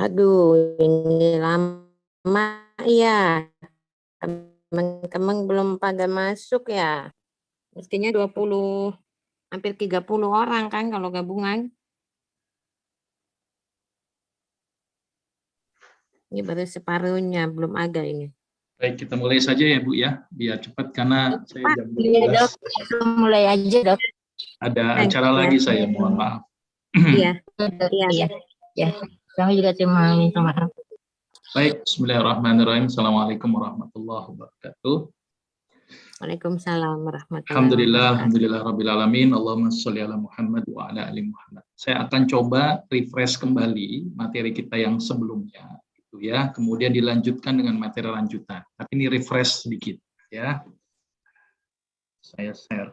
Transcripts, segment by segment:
Aduh, ini lama ya. Teman-teman belum pada masuk ya. Mestinya 20, hampir 30 orang kan kalau gabungan. Ini baru separuhnya, belum ada ini. Baik, kita mulai saja ya Bu ya, biar cepat karena saya jam 12 Iya dok, mulai aja dok. ada acara lagi saya, mohon maaf. Iya, iya. Ya, kami juga cuma minta maaf. Baik, bismillahirrahmanirrahim. Assalamualaikum warahmatullahi wabarakatuh. Waalaikumsalam warahmatullahi Alhamdulillah, wabarakatuh. alhamdulillah rabbil alamin. Allahumma sholli ala Muhammad wa ala ali Muhammad. Saya akan coba refresh kembali materi kita yang sebelumnya gitu ya. Kemudian dilanjutkan dengan materi lanjutan. Tapi ini refresh sedikit ya. Saya share.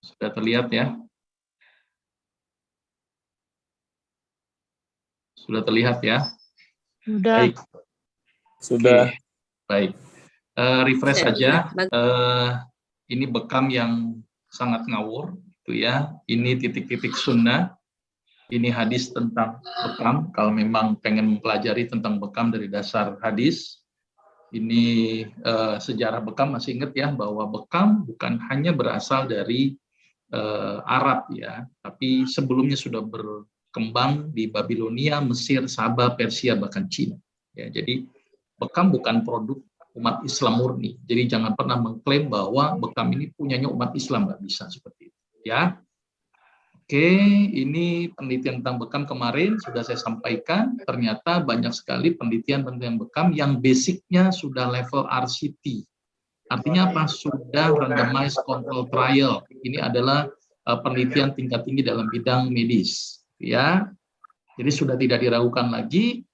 Sudah terlihat ya? Sudah terlihat ya? Sudah. Baik. Sudah. Oke. Baik. Refresh saja. Ini bekam yang sangat ngawur, gitu ya. Ini titik-titik sunnah. Ini hadis tentang bekam. Kalau memang pengen mempelajari tentang bekam dari dasar hadis, ini sejarah bekam, masih ingat ya bahwa bekam bukan hanya berasal dari Arab ya, tapi sebelumnya sudah berkembang di Babilonia, Mesir, Sabah, Persia, bahkan Cina. Ya, jadi bekam bukan produk umat Islam murni. Jadi jangan pernah mengklaim bahwa bekam ini punyanya umat Islam, nggak bisa seperti itu. Ya, oke, ini penelitian tentang bekam kemarin sudah saya sampaikan. Ternyata banyak sekali penelitian tentang bekam yang basicnya sudah level RCT. Artinya apa? Sudah randomized control trial. Ini adalah penelitian tingkat tinggi dalam bidang medis. Ya, jadi sudah tidak diragukan lagi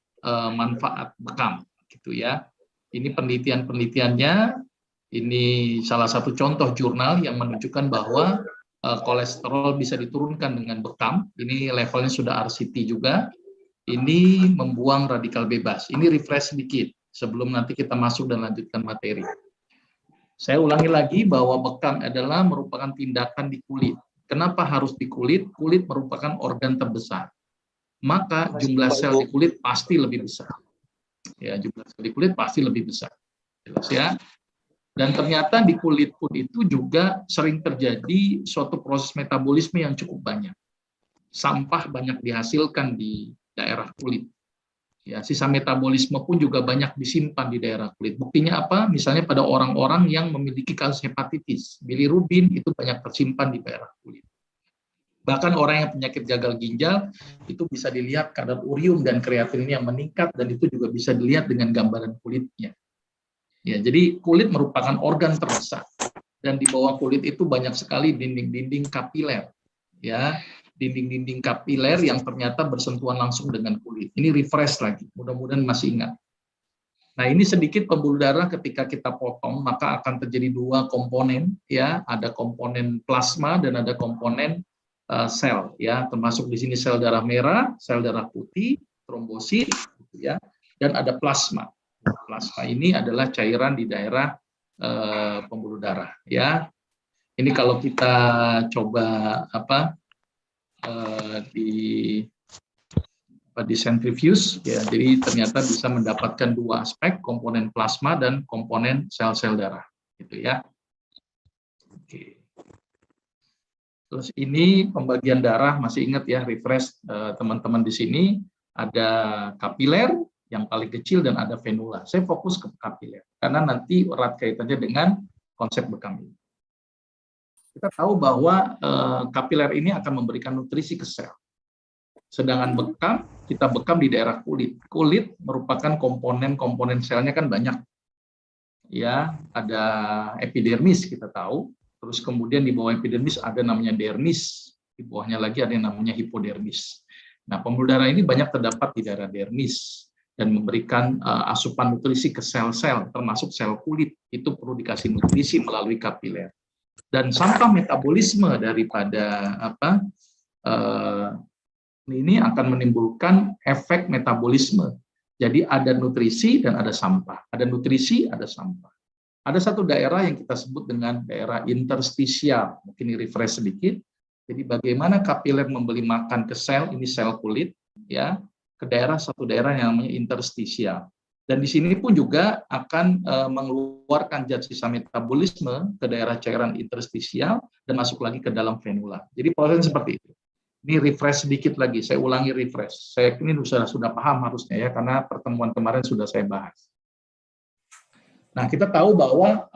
manfaat bekam, gitu ya. Ini penelitian-penelitiannya. Ini salah satu contoh jurnal yang menunjukkan bahwa kolesterol bisa diturunkan dengan bekam. Ini levelnya sudah RCT juga. Ini membuang radikal bebas. Ini refresh sedikit sebelum nanti kita masuk dan lanjutkan materi. Saya ulangi lagi bahwa bekam adalah merupakan tindakan di kulit. Kenapa harus di kulit? Kulit merupakan organ terbesar. Maka jumlah sel di kulit pasti lebih besar. Ya, jumlah sel di kulit pasti lebih besar. Jelas ya? Dan ternyata di kulit pun itu juga sering terjadi suatu proses metabolisme yang cukup banyak. Sampah banyak dihasilkan di daerah kulit. Ya, sisa metabolisme pun juga banyak disimpan di daerah kulit. Buktinya apa? Misalnya pada orang-orang yang memiliki kasus hepatitis, bilirubin itu banyak tersimpan di daerah kulit. Bahkan orang yang penyakit gagal ginjal itu bisa dilihat kadar urium dan kreatinin yang meningkat, dan itu juga bisa dilihat dengan gambaran kulitnya. Ya, jadi kulit merupakan organ terbesar, dan di bawah kulit itu banyak sekali dinding-dinding kapiler. Ya, dinding-dinding kapiler yang ternyata bersentuhan langsung dengan kulit. Ini refresh lagi, mudah-mudahan masih ingat. Nah, ini sedikit pembuluh darah ketika kita potong, maka akan terjadi dua komponen, ya, ada komponen plasma dan ada komponen sel, ya, termasuk di sini sel darah merah, sel darah putih, trombosit, gitu ya, dan ada plasma. Plasma ini adalah cairan di daerah pembuluh darah, ya. Ini kalau kita coba di centrifuge, ya, jadi ternyata bisa mendapatkan dua aspek, komponen plasma dan komponen sel-sel darah, gitu ya. Oke. Terus ini pembagian darah, masih ingat ya, refresh teman-teman di sini ada kapiler yang paling kecil dan ada venula. Saya fokus ke kapiler karena nanti erat kaitannya dengan konsep bekam ini. Kita tahu bahwa kapiler ini akan memberikan nutrisi ke sel. Sedangkan bekam, kita bekam di daerah kulit. Kulit merupakan komponen-komponen selnya kan banyak. Ya, ada epidermis kita tahu. Terus kemudian di bawah epidermis ada namanya dermis. Di bawahnya lagi ada yang namanya hipodermis. Nah, pembuluh darah ini banyak terdapat di daerah dermis dan memberikan asupan nutrisi ke sel-sel, termasuk sel kulit. Itu perlu dikasih nutrisi melalui kapiler. Dan sampah metabolisme daripada ini akan menimbulkan efek metabolisme. Jadi ada nutrisi dan ada sampah. Ada nutrisi, ada sampah. Ada satu daerah yang kita sebut dengan daerah interstisial. Mungkin refresh sedikit. Jadi bagaimana kapiler memberi makan ke sel, ini sel kulit, ya, ke satu daerah yang namanya interstisial. Dan di sini pun juga akan mengeluarkan zat sisa metabolisme ke daerah cairan interstisial dan masuk lagi ke dalam venula. Jadi prosesnya seperti itu. Ini refresh sedikit lagi, saya ulangi refresh. Saya ini sudah paham harusnya ya, karena pertemuan kemarin sudah saya bahas. Nah, kita tahu bahwa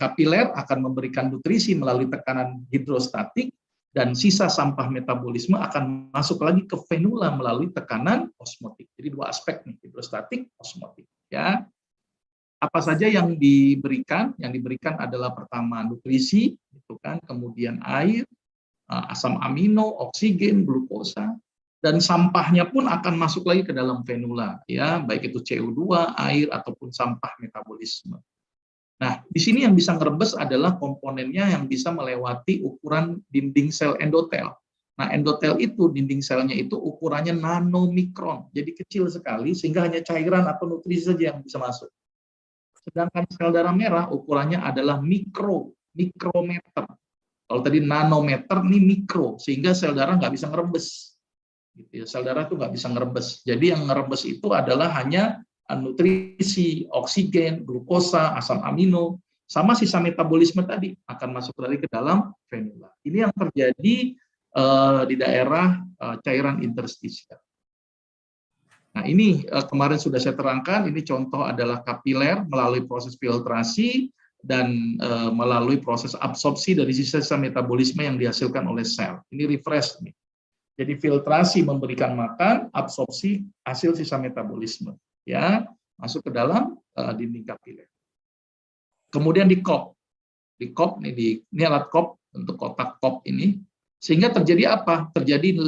kapiler akan memberikan nutrisi melalui tekanan hidrostatik, dan sisa sampah metabolisme akan masuk lagi ke venula melalui tekanan osmotik. Jadi dua aspek nih, hidrostatik, osmotik. Ya, apa saja yang diberikan? Yang diberikan adalah pertama nutrisi, itu kan, kemudian air, asam amino, oksigen, glukosa, dan sampahnya pun akan masuk lagi ke dalam venula, ya, baik itu CO2, air ataupun sampah metabolisme. Nah, di sini yang bisa ngerebes adalah komponennya yang bisa melewati ukuran dinding sel endotel. Nah, endotel itu, dinding selnya itu ukurannya nanomikron, jadi kecil sekali sehingga hanya cairan atau nutrisi saja yang bisa masuk. Sedangkan sel darah merah ukurannya adalah mikrometer. Kalau tadi nanometer, ini mikro, sehingga sel darah nggak bisa ngerebes. Gitu ya, sel darah itu nggak bisa ngerebes. Jadi yang ngerebes itu adalah hanya nutrisi, oksigen, glukosa, asam amino, sama sisa metabolisme tadi akan masuk lagi ke dalam venula. Ini yang terjadi di daerah cairan interstisial. Nah, ini kemarin sudah saya terangkan, ini contoh adalah kapiler melalui proses filtrasi dan melalui proses absorpsi dari sisa-sisa metabolisme yang dihasilkan oleh sel. Ini refresh nih. Jadi filtrasi memberikan makan, absorpsi hasil sisa metabolisme, ya, masuk ke dalam dinding kapiler. Kemudian di kop ini alat kop untuk kotak kop ini, sehingga terjadi apa? Terjadi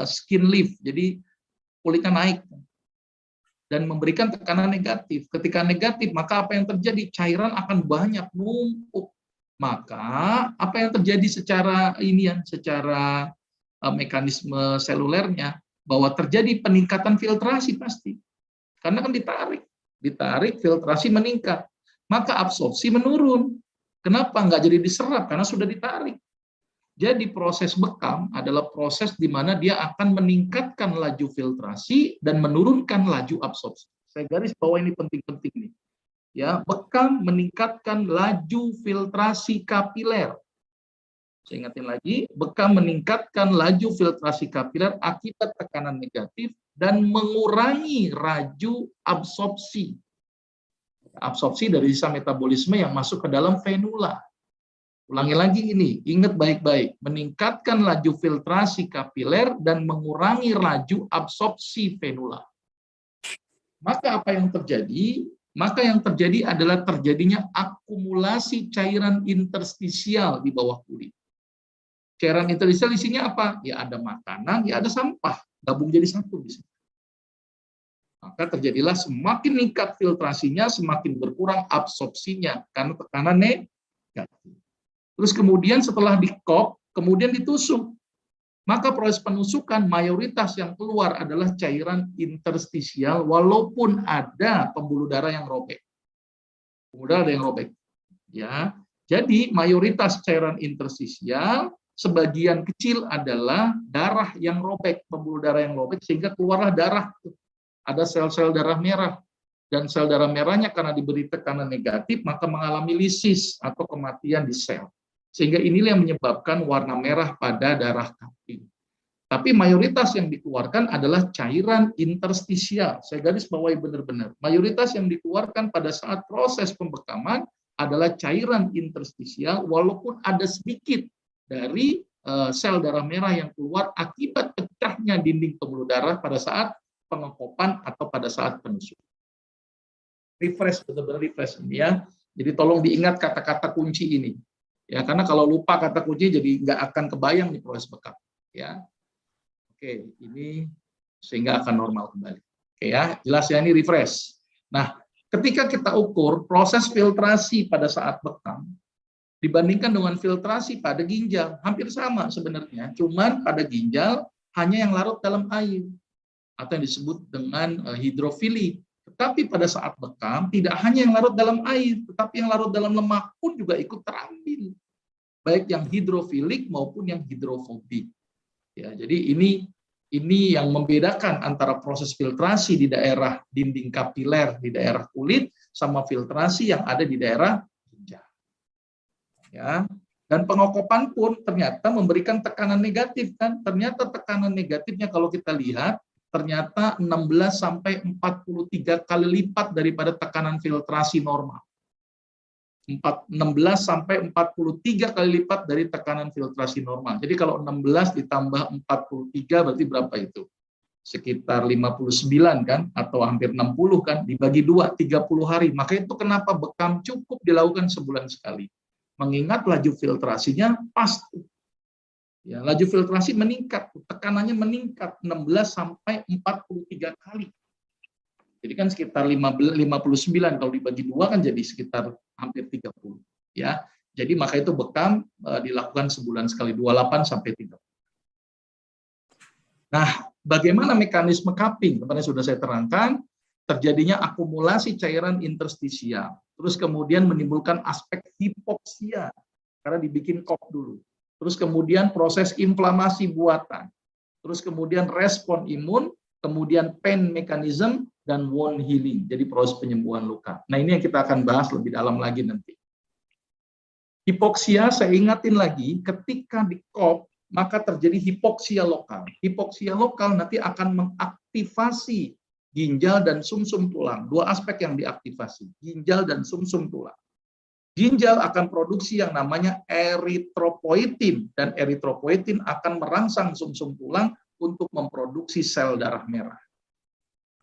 skin lift, jadi kulitnya naik dan memberikan tekanan negatif. Ketika negatif, maka apa yang terjadi? Cairan akan banyak numpuk. Maka apa yang terjadi secara mekanisme selulernya, bahwa terjadi peningkatan filtrasi pasti. Karena kan ditarik filtrasi meningkat. Maka absorpsi menurun. Kenapa? Nggak jadi diserap, karena sudah ditarik. Jadi proses bekam adalah proses di mana dia akan meningkatkan laju filtrasi dan menurunkan laju absorpsi. Saya garis bawah ini penting-penting nih. Ya, bekam meningkatkan laju filtrasi kapiler. Saya ingatin lagi, bekam meningkatkan laju filtrasi kapiler akibat tekanan negatif dan mengurangi laju absorpsi. Absorpsi dari sisa metabolisme yang masuk ke dalam venula. Ulangi lagi ini, ingat baik-baik, meningkatkan laju filtrasi kapiler dan mengurangi laju absorpsi venula. Maka apa yang terjadi? Maka yang terjadi adalah terjadinya akumulasi cairan interstisial di bawah kulit. Cairan interstisial isinya apa? Ya ada makanan, ya ada sampah, gabung jadi satu di sini. Maka terjadilah semakin meningkat filtrasinya, semakin berkurang absorpsinya karena tekanan negatif. Terus kemudian setelah dikop, kemudian ditusuk. Maka proses penusukan mayoritas yang keluar adalah cairan interstisial walaupun ada pembuluh darah yang robek. Pembuluh darah ada yang robek. Ya. Jadi mayoritas cairan interstisial sebagian kecil adalah darah yang robek, pembuluh darah yang robek, sehingga keluarlah darah. Ada sel-sel darah merah. Dan sel darah merahnya karena diberi tekanan negatif, maka mengalami lisis atau kematian di sel. Sehingga inilah yang menyebabkan warna merah pada darah kambing. Tapi mayoritas yang dikeluarkan adalah cairan interstisial. Saya garis bawahi benar-benar. Mayoritas yang dikeluarkan pada saat proses pembekaman adalah cairan interstisial, walaupun ada sedikit dari sel darah merah yang keluar akibat pecahnya dinding pembuluh darah pada saat pengekopan atau pada saat penusukan. Refresh, benar-benar refresh ini ya. Jadi tolong diingat kata-kata kunci ini. Ya, karena kalau lupa kata kunci jadi nggak akan kebayang di proses bekam. Ya. Oke, ini sehingga akan normal kembali. Oke ya, jelas ya, ini refresh. Nah, ketika kita ukur proses filtrasi pada saat bekam, dibandingkan dengan filtrasi pada ginjal, hampir sama sebenarnya. Cuman pada ginjal hanya yang larut dalam air, atau yang disebut dengan hidrofili. Tetapi pada saat bekam, tidak hanya yang larut dalam air, tetapi yang larut dalam lemak pun juga ikut terambil. baik yang hidrofilik maupun yang hidrofobik. Ya, jadi ini yang membedakan antara proses filtrasi di daerah dinding kapiler di daerah kulit sama filtrasi yang ada di daerah ginjal. Ya. Dan pengokopan pun ternyata memberikan tekanan negatif kan. Ternyata tekanan negatifnya kalau kita lihat ternyata 16 sampai 43 kali lipat daripada tekanan filtrasi normal. 16 sampai 43 kali lipat dari tekanan filtrasi normal. Jadi kalau 16 ditambah 43 berarti berapa itu? Sekitar 59 kan, atau hampir 60 kan, dibagi 2, 30 hari. Maka itu kenapa bekam cukup dilakukan sebulan sekali. Mengingat laju filtrasinya pasti. Ya, laju filtrasi meningkat, tekanannya meningkat 16 sampai 43 kali. Jadi kan sekitar 59 kalau dibagi 2 kan jadi sekitar hampir 30 ya. Jadi maka itu bekam dilakukan sebulan sekali 28 sampai 30. Nah, bagaimana mekanisme cupping? Kemarin sudah saya terangkan, terjadinya akumulasi cairan interstisial. Terus kemudian menimbulkan aspek hipoksia karena dibikin kop dulu. Terus kemudian proses inflamasi buatan. Terus kemudian respon imun, kemudian pain mechanism, dan wound healing, jadi proses penyembuhan luka. Nah ini yang kita akan bahas lebih dalam lagi nanti. Hipoksia, saya ingatin lagi, ketika di kop, maka terjadi hipoksia lokal. Hipoksia lokal nanti akan mengaktifasi ginjal dan sumsum tulang. Dua aspek yang diaktifasi, ginjal dan sumsum tulang. Ginjal akan produksi yang namanya eritropoietin, dan eritropoietin akan merangsang sumsum tulang untuk memproduksi sel darah merah.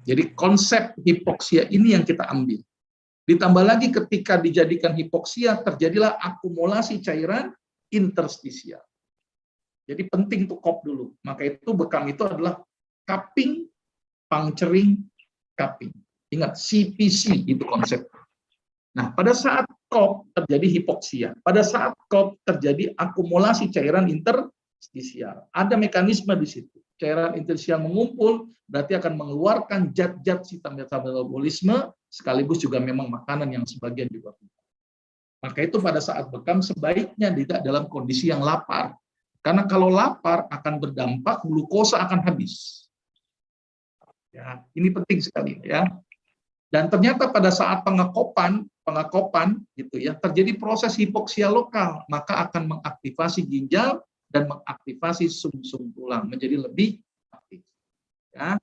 Jadi konsep hipoksia ini yang kita ambil. Ditambah lagi ketika dijadikan hipoksia, terjadilah akumulasi cairan interstisial. Jadi penting tuh kop dulu. Maka itu bekam itu adalah cupping, puncturing, cupping. Ingat, CPC itu konsep. Nah, pada saat kop terjadi hipoksia, pada saat kop terjadi akumulasi cairan interstisial. Ada mekanisme di situ. Cairan interstisial mengumpul, berarti akan mengeluarkan zat-zat sistem metabolisme, sekaligus juga memang makanan yang sebagian juga. Maka itu pada saat bekam sebaiknya tidak dalam kondisi yang lapar. Karena kalau lapar akan berdampak glukosa akan habis. Ya, ini penting sekali ya. Dan ternyata pada saat pengekopan gitu ya, terjadi proses hipoksia lokal, maka akan mengaktifasi ginjal dan mengaktifasi sumsum tulang menjadi lebih aktif. Ya,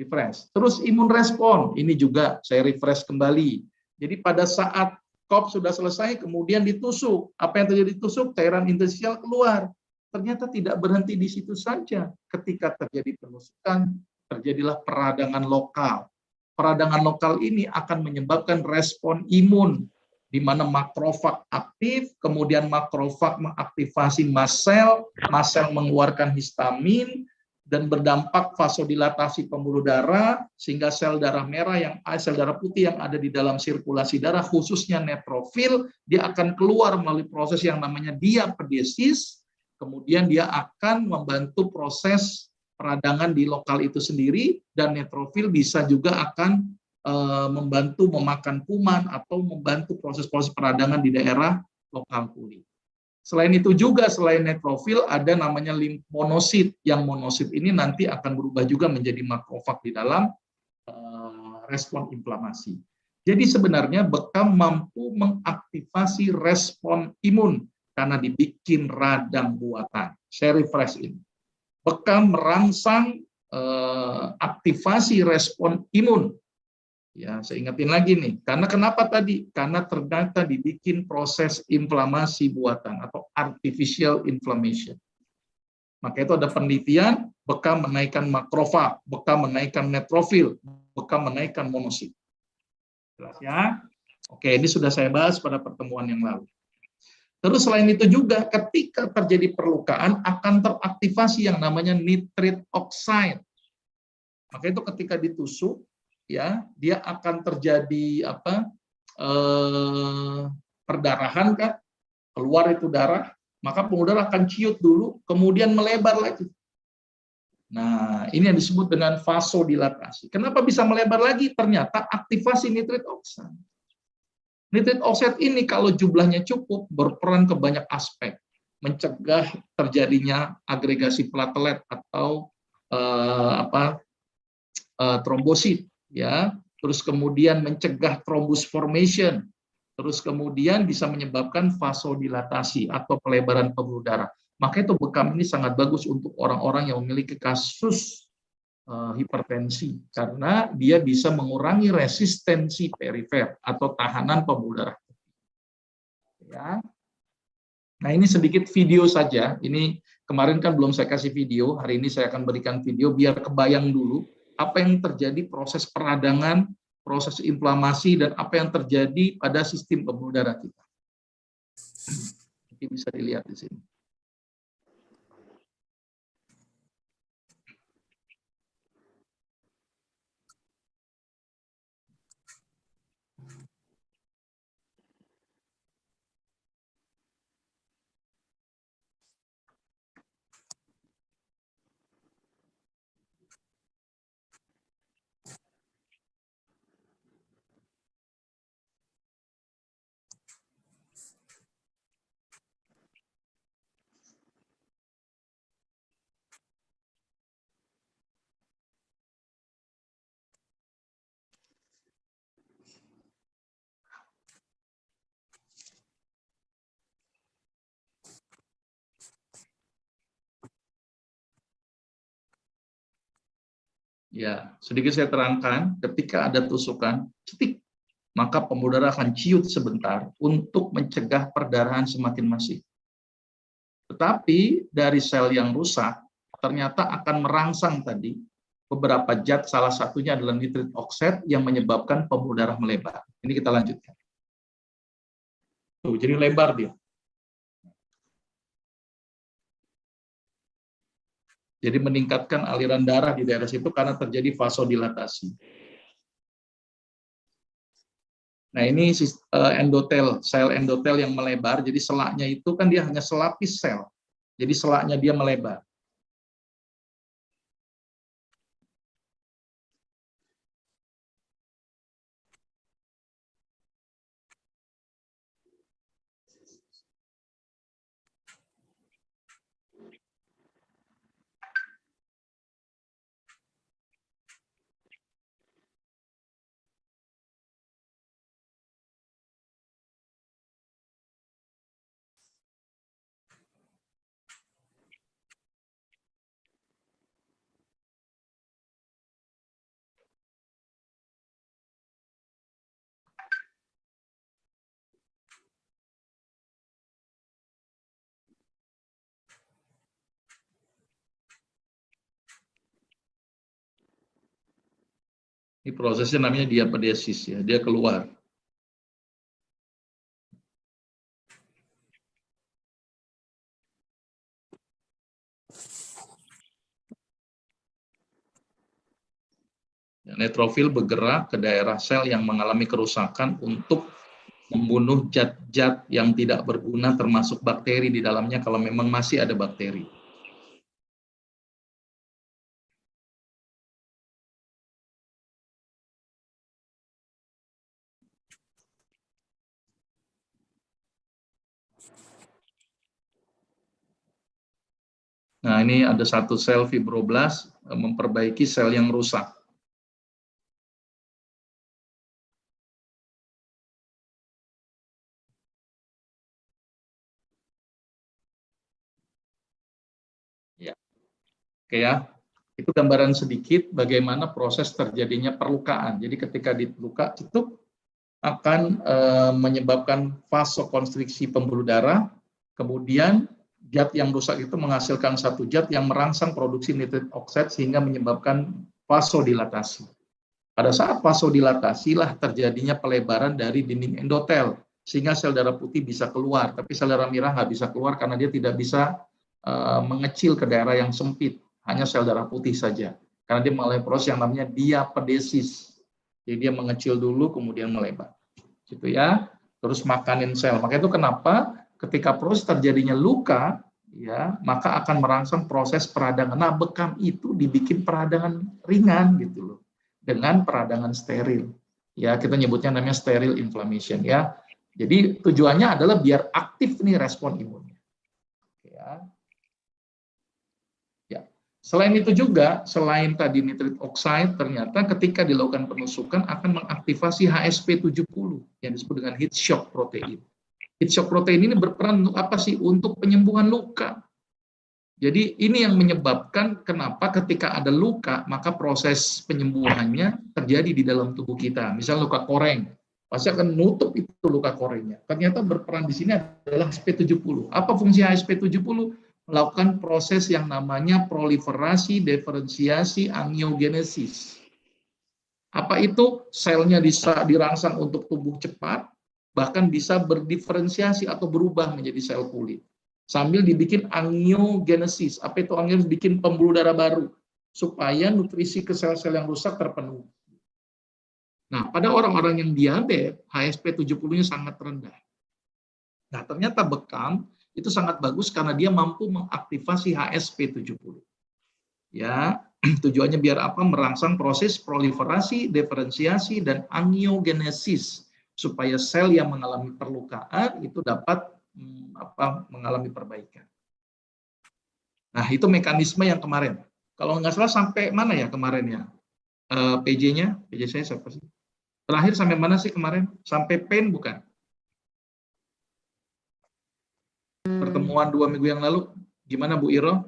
refresh. Terus imun respon, ini juga saya refresh kembali. Jadi pada saat kop sudah selesai, kemudian ditusuk. Apa yang terjadi ditusuk? Cairan interstisial keluar. Ternyata tidak berhenti di situ saja. Ketika terjadi penusukan, terjadilah peradangan lokal. Peradangan lokal ini akan menyebabkan respon imun, di mana makrofag aktif, kemudian makrofag mengaktifasi mast cell mengeluarkan histamin, dan berdampak vasodilatasi pembuluh darah, sehingga sel darah merah sel darah putih yang ada di dalam sirkulasi darah, khususnya neutrofil, dia akan keluar melalui proses yang namanya diapedesis, kemudian dia akan membantu proses peradangan di lokal itu sendiri, dan neutrofil bisa juga akan membantu memakan kuman atau membantu proses-proses peradangan di daerah lokal kulit. Selain itu juga, selain neutrofil, ada namanya limfonosit, yang monosit ini nanti akan berubah juga menjadi makrofag di dalam respon inflamasi. Jadi sebenarnya bekam mampu mengaktifasi respon imun karena dibikin radang buatan. Saya refresh ini. Bekam merangsang aktivasi respon imun. Ya, saya ingetin lagi nih. Karena kenapa tadi? Karena ternyata dibikin proses inflamasi buatan atau artificial inflammation. Maka itu ada penelitian, bekam menaikkan makrofag, bekam menaikkan neutrofil, bekam menaikkan monosit. Jelas ya? Oke, ini sudah saya bahas pada pertemuan yang lalu. Terus selain itu juga, ketika terjadi perlukaan akan teraktivasi yang namanya nitrit oxide. Maka itu ketika ditusuk, ya, dia akan terjadi perdarahan kan, keluar itu darah, maka pembuluh darah akan ciut dulu, kemudian melebar lagi. Nah, ini yang disebut dengan vasodilatasi. Kenapa bisa melebar lagi? Ternyata aktivasi nitrit oxide. Nitrit oxide ini kalau jumlahnya cukup berperan ke banyak aspek. mencegah terjadinya agregasi platelet atau trombosit, ya. Terus kemudian mencegah thrombus formation, terus kemudian bisa menyebabkan vasodilatasi atau pelebaran pembuluh darah. Maka itu bekam ini sangat bagus untuk orang-orang yang memiliki kasus hipertensi, karena dia bisa mengurangi resistensi perifer atau tahanan pembuluh darah. Ya. Nah, ini sedikit video saja. Ini kemarin kan belum saya kasih video, hari ini saya akan berikan video biar kebayang dulu apa yang terjadi proses peradangan, proses inflamasi, dan apa yang terjadi pada sistem pembuluh darah kita. Ini bisa dilihat di sini. Ya, sedikit saya terangkan, ketika ada tusukan, cetik, maka pembuluh darah akan ciut sebentar untuk mencegah perdarahan semakin masif. Tetapi dari sel yang rusak, ternyata akan merangsang tadi beberapa zat, salah satunya adalah nitrit oksid yang menyebabkan pembuluh darah melebar. Ini kita lanjutkan. Tuh, jadi lebar dia. Jadi meningkatkan aliran darah di daerah situ karena terjadi vasodilatasi. Nah, ini endotel, sel endotel yang melebar. Jadi selaknya itu kan dia hanya selapis sel. Jadi selaknya dia melebar. Ini prosesnya namanya diapedesis, ya, dia keluar. Neutrofil bergerak ke daerah sel yang mengalami kerusakan untuk membunuh zat-zat yang tidak berguna termasuk bakteri di dalamnya kalau memang masih ada bakteri. Nah, ini ada satu sel fibroblast memperbaiki sel yang rusak. Ya. Oke ya, itu gambaran sedikit bagaimana proses terjadinya perlukaan. Jadi ketika diluka itu akan menyebabkan vasokonstriksi pembuluh darah, kemudian zat yang rusak itu menghasilkan satu zat yang merangsang produksi nitrit oksid sehingga menyebabkan vasodilatasi. Pada saat vasodilatasi lah terjadinya pelebaran dari dinding endotel, sehingga sel darah putih bisa keluar, tapi sel darah merah nggak bisa keluar karena dia tidak bisa mengecil ke daerah yang sempit, hanya sel darah putih saja. Karena dia mengalami proses yang namanya diapedesis. Jadi dia mengecil dulu kemudian melebar. Gitu ya. Terus makanin sel. Maka itu kenapa ketika proses terjadinya luka, ya, maka akan merangsang proses peradangan. Nah, bekam itu dibikin peradangan ringan gitu loh. Dengan peradangan steril. Ya, kita nyebutnya namanya sterile inflammation ya. Jadi tujuannya adalah biar aktif nih respon imunnya. Selain itu juga, selain tadi nitrit oxide, ternyata ketika dilakukan penusukan akan mengaktifasi HSP70 yang disebut dengan heat shock protein. Heat shock protein ini berperan untuk apa sih? Untuk penyembuhan luka. Jadi ini yang menyebabkan kenapa ketika ada luka, maka proses penyembuhannya terjadi di dalam tubuh kita. Misal luka koreng, pasti akan menutup itu luka korengnya. Ternyata berperan di sini adalah HSP70. Apa fungsi HSP70? Melakukan proses yang namanya proliferasi, diferensiasi, angiogenesis. Apa itu? Selnya dirangsang untuk tumbuh cepat, bahkan bisa berdiferensiasi atau berubah menjadi sel kulit. Sambil dibikin angiogenesis. Apa itu angiogenesis? Bikin pembuluh darah baru, supaya nutrisi ke sel-sel yang rusak terpenuhi. Nah, pada orang-orang yang diabetes, HSP70-nya sangat rendah. Nah, ternyata bekam itu sangat bagus karena dia mampu mengaktifasi HSP70. Ya, tujuannya biar apa? Merangsang proses proliferasi, diferensiasi, dan angiogenesis supaya sel yang mengalami perlukaan itu dapat mengalami perbaikan. Nah, itu mekanisme yang kemarin. Kalau nggak salah sampai mana ya kemarin ya? PJ-nya, PJ saya siapa sih? Terakhir sampai mana sih kemarin? Sampai pain bukan? Pertemuan 2 minggu yang lalu, gimana Bu Iro?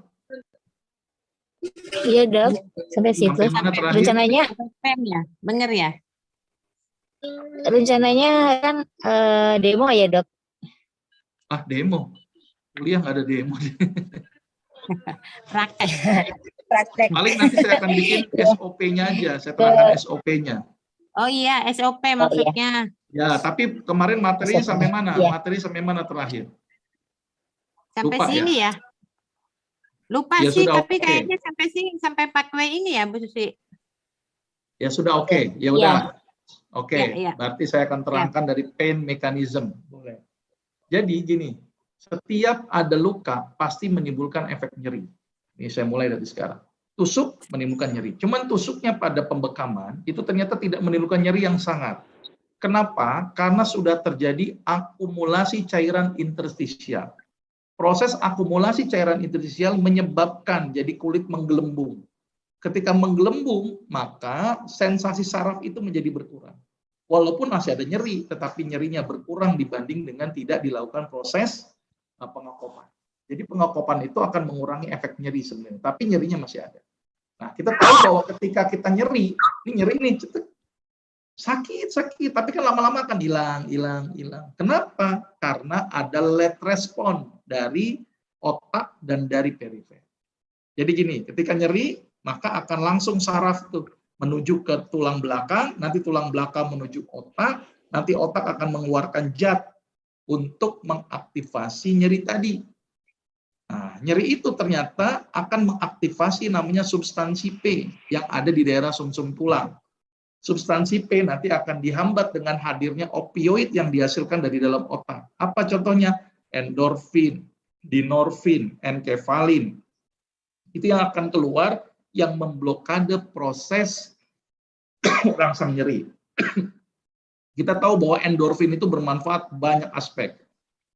Iya dok, sampai situ. Sampai mana terakhir? Rencananya, ya, bener ya? rencananya kan demo ya dok. Ah, demo. Kuliah nggak ada demo. Praktek. Paling nanti saya akan bikin SOP-nya aja, saya terangkan SOP-nya. Oh iya, SOP maksudnya. Ya, tapi kemarin materinya SOP. sampai mana? Iya. Materi sampai mana terakhir? Sampai Lupa sini ya? Lupa Ya sih, sudah, tapi oke. kayaknya sampai sini, sampai pathway ini ya Bu Susi. Ya sudah, oke. Ya Iya. udah. Oke, Iya. berarti saya akan terangkan dari pain mechanism. Boleh. Jadi gini, setiap ada luka pasti menimbulkan efek nyeri. Ini saya mulai dari sekarang. Tusuk menimbulkan nyeri. Cuman tusuknya pada pembekaman itu ternyata tidak menimbulkan nyeri yang sangat. Kenapa? Karena sudah terjadi akumulasi cairan interstisial. Proses akumulasi cairan interstisial menyebabkan jadi kulit menggelembung. Ketika menggelembung, maka sensasi saraf itu menjadi berkurang. Walaupun masih ada nyeri, tetapi nyerinya berkurang dibanding dengan tidak dilakukan proses pengokopan. Jadi pengokopan itu akan mengurangi efek nyeri sebenarnya, tapi nyerinya masih ada. Nah, kita tahu bahwa ketika kita nyeri, ini nyeri nih, sakit, tapi kan lama-lama akan hilang. Kenapa? Karena ada late respon dari otak dan dari perifer. Jadi gini, ketika nyeri, maka akan langsung saraf tuh menuju ke tulang belakang, nanti tulang belakang menuju otak, nanti otak akan mengeluarkan zat untuk mengaktifasi nyeri tadi. Nah, nyeri itu ternyata akan mengaktifasi namanya substansi P yang ada di daerah sumsum tulang. Substansi P nanti akan dihambat dengan hadirnya opioid yang dihasilkan dari dalam otak. Apa contohnya? Endorfin, dinorfin, enkefalin. Itu yang akan keluar yang memblokade proses rangsang nyeri. Kita tahu bahwa endorfin itu bermanfaat banyak aspek.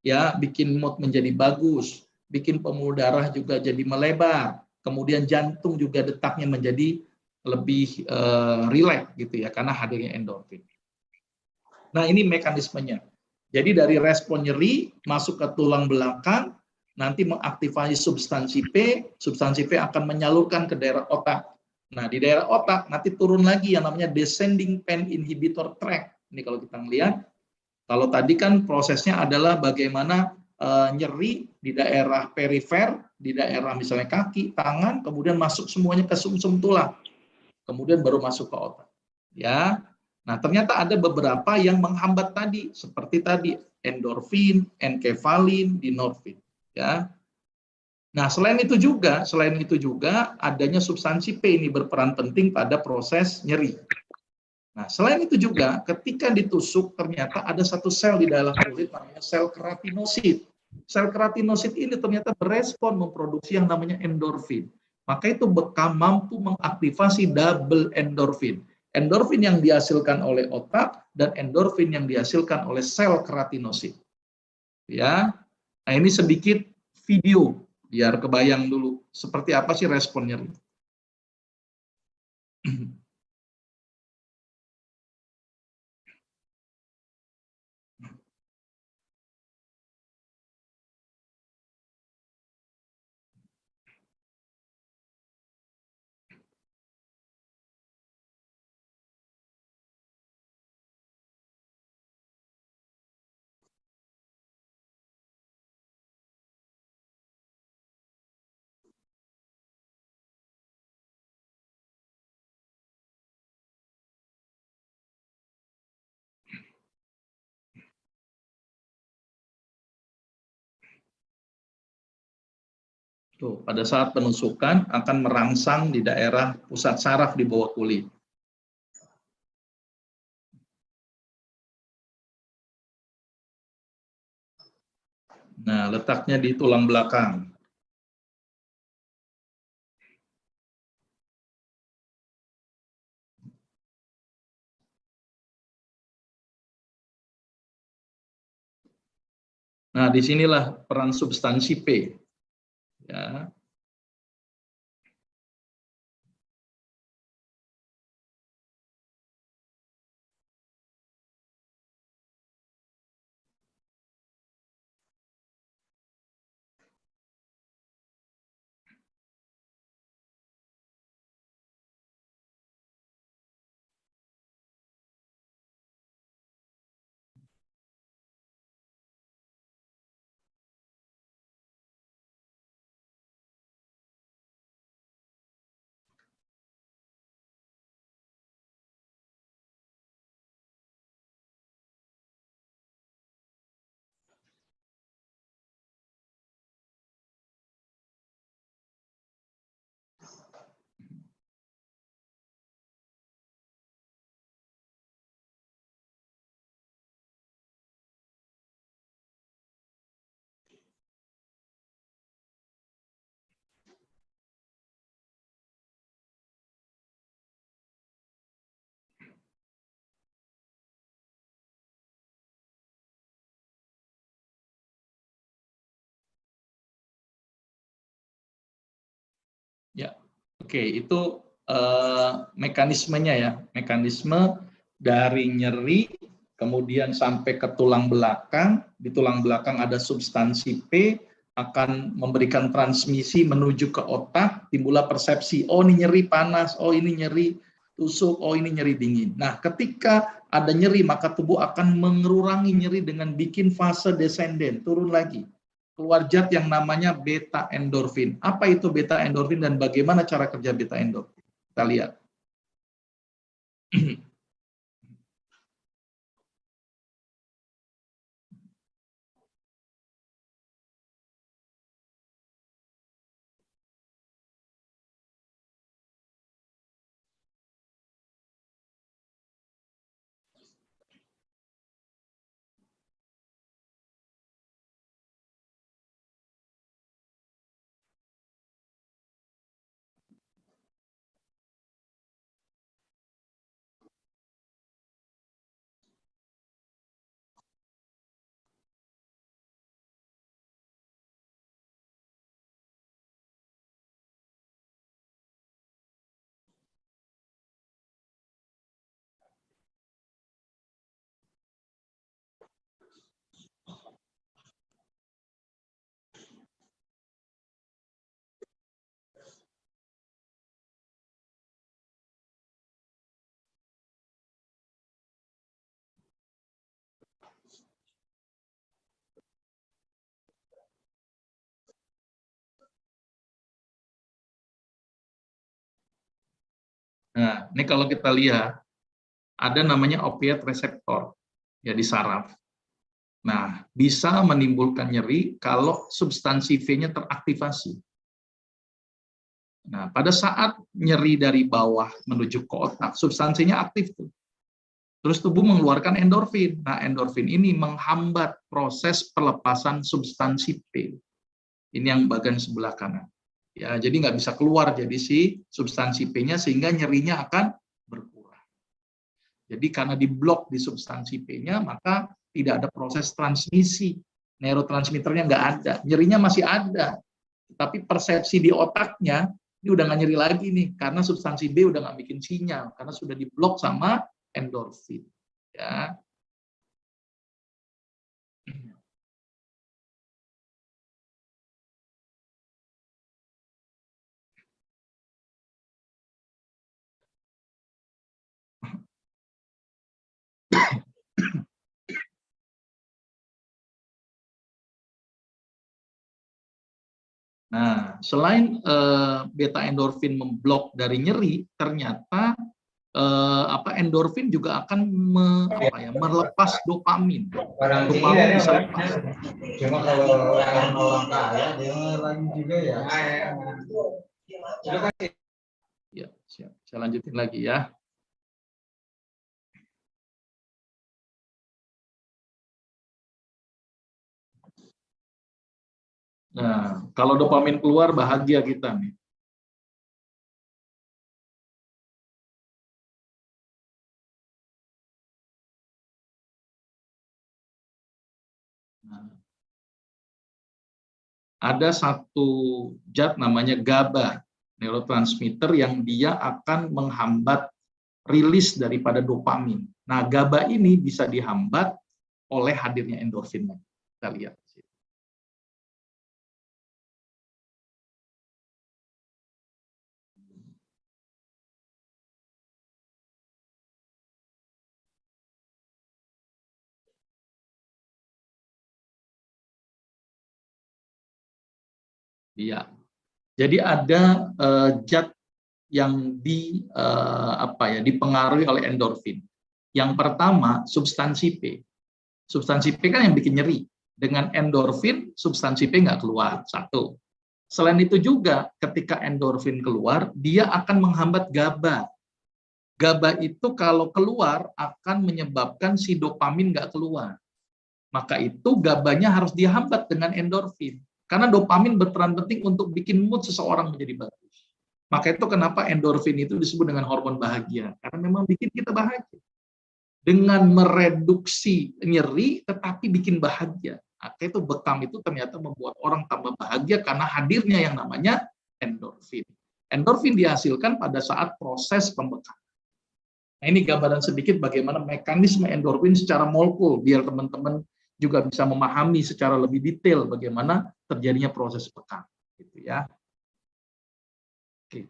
Ya, bikin mood menjadi bagus, bikin pembuluh darah juga jadi melebar, kemudian jantung juga detaknya menjadi lebih rileks gitu ya karena hadirnya endorfin. Nah, ini mekanismenya. Jadi dari respon nyeri masuk ke tulang belakang, nanti mengaktifasi substansi P akan menyalurkan ke daerah otak. Nah, di daerah otak nanti turun lagi yang namanya descending pain inhibitor tract. Ini kalau kita melihat, kalau tadi kan prosesnya adalah bagaimana nyeri di daerah perifer, di daerah misalnya kaki, tangan, kemudian masuk semuanya ke sumsum tulang. Kemudian baru masuk ke otak. Ya. Nah, ternyata ada beberapa yang menghambat tadi, seperti tadi endorfin, enkefalin, dinorfin. Ya. Nah, selain itu juga adanya substansi P ini berperan penting pada proses nyeri. Nah, selain itu juga ketika ditusuk ternyata ada satu sel di dalam kulit namanya sel keratinosit. Sel keratinosit ini ternyata berespon memproduksi yang namanya endorfin. Maka itu bekam mampu mengaktifasi double endorfin. Endorfin yang dihasilkan oleh otak dan endorfin yang dihasilkan oleh sel keratinosit. Ya. Nah, ini sedikit video Biar kebayang dulu, seperti apa sih respon nyeri. Tuh, pada saat penusukan akan merangsang di daerah pusat saraf di bawah kulit. Nah, letaknya di tulang belakang. Nah, disinilah peran substansi P. Ya. Ya, oke, itu mekanismenya ya, mekanisme dari nyeri, kemudian sampai ke tulang belakang, di tulang belakang ada substansi P, akan memberikan transmisi menuju ke otak, timbullah persepsi, oh ini nyeri panas, oh ini nyeri tusuk, oh ini nyeri dingin. Nah, ketika ada nyeri, maka tubuh akan mengurangi nyeri dengan bikin fase descendant, turun lagi. Keluar zat yang namanya beta endorfin. Apa itu beta endorfin dan bagaimana cara kerja beta endorfin? Kita lihat. Nah, ini kalau kita lihat, ada namanya opiat reseptor ya di saraf. Nah, bisa menimbulkan nyeri kalau substansi V-nya teraktivasi. Nah, pada saat nyeri dari bawah menuju ke otak, substansinya aktif tuh. Terus tubuh mengeluarkan endorfin. Nah, endorfin ini menghambat proses pelepasan substansi P. Ini yang bagian sebelah kanan. Ya, jadi nggak bisa keluar jadi si substansi P-nya sehingga nyerinya akan berkurang. Jadi karena diblok di substansi P-nya, maka tidak ada proses transmisi. Neurotransmitternya nggak ada, nyerinya masih ada, Tapi persepsi di otaknya, ini udah nggak nyeri lagi nih, karena substansi B udah nggak bikin sinyal, karena sudah diblok sama endorfin. Ya. Nah, selain beta endorfin memblok dari nyeri, ternyata endorfin juga akan melepas dopamin. Dopamin bisa lepas. Cuma kalau orang kaya dia lagi juga ya. Ya, siap. Saya lanjutin lagi ya. Nah, kalau dopamin keluar bahagia kita nih. Nah, ada satu zat namanya GABA, neurotransmitter yang dia akan menghambat rilis daripada dopamin. Nah, GABA ini bisa dihambat oleh hadirnya endorfin. Kita lihat. Iya. Jadi ada zat yang dipengaruhi oleh endorfin. Yang pertama, substansi P. Substansi P kan yang bikin nyeri. Dengan endorfin, substansi P nggak keluar. Satu. Selain itu juga, ketika endorfin keluar, dia akan menghambat GABA. GABA itu kalau keluar akan menyebabkan si dopamin nggak keluar. Maka itu GABA-nya harus dihambat dengan endorfin. Karena dopamin berperan penting untuk bikin mood seseorang menjadi bagus. Maka itu kenapa endorfin itu disebut dengan hormon bahagia. Karena memang bikin kita bahagia. Dengan mereduksi nyeri, tetapi bikin bahagia. Maka itu bekam itu ternyata membuat orang tambah bahagia karena hadirnya yang namanya endorfin. Endorfin dihasilkan pada saat proses pembekaman. Nah, ini gambaran sedikit bagaimana mekanisme endorfin secara molekul, biar teman-teman juga bisa memahami secara lebih detail bagaimana terjadinya proses bekam, gitu ya. Oke.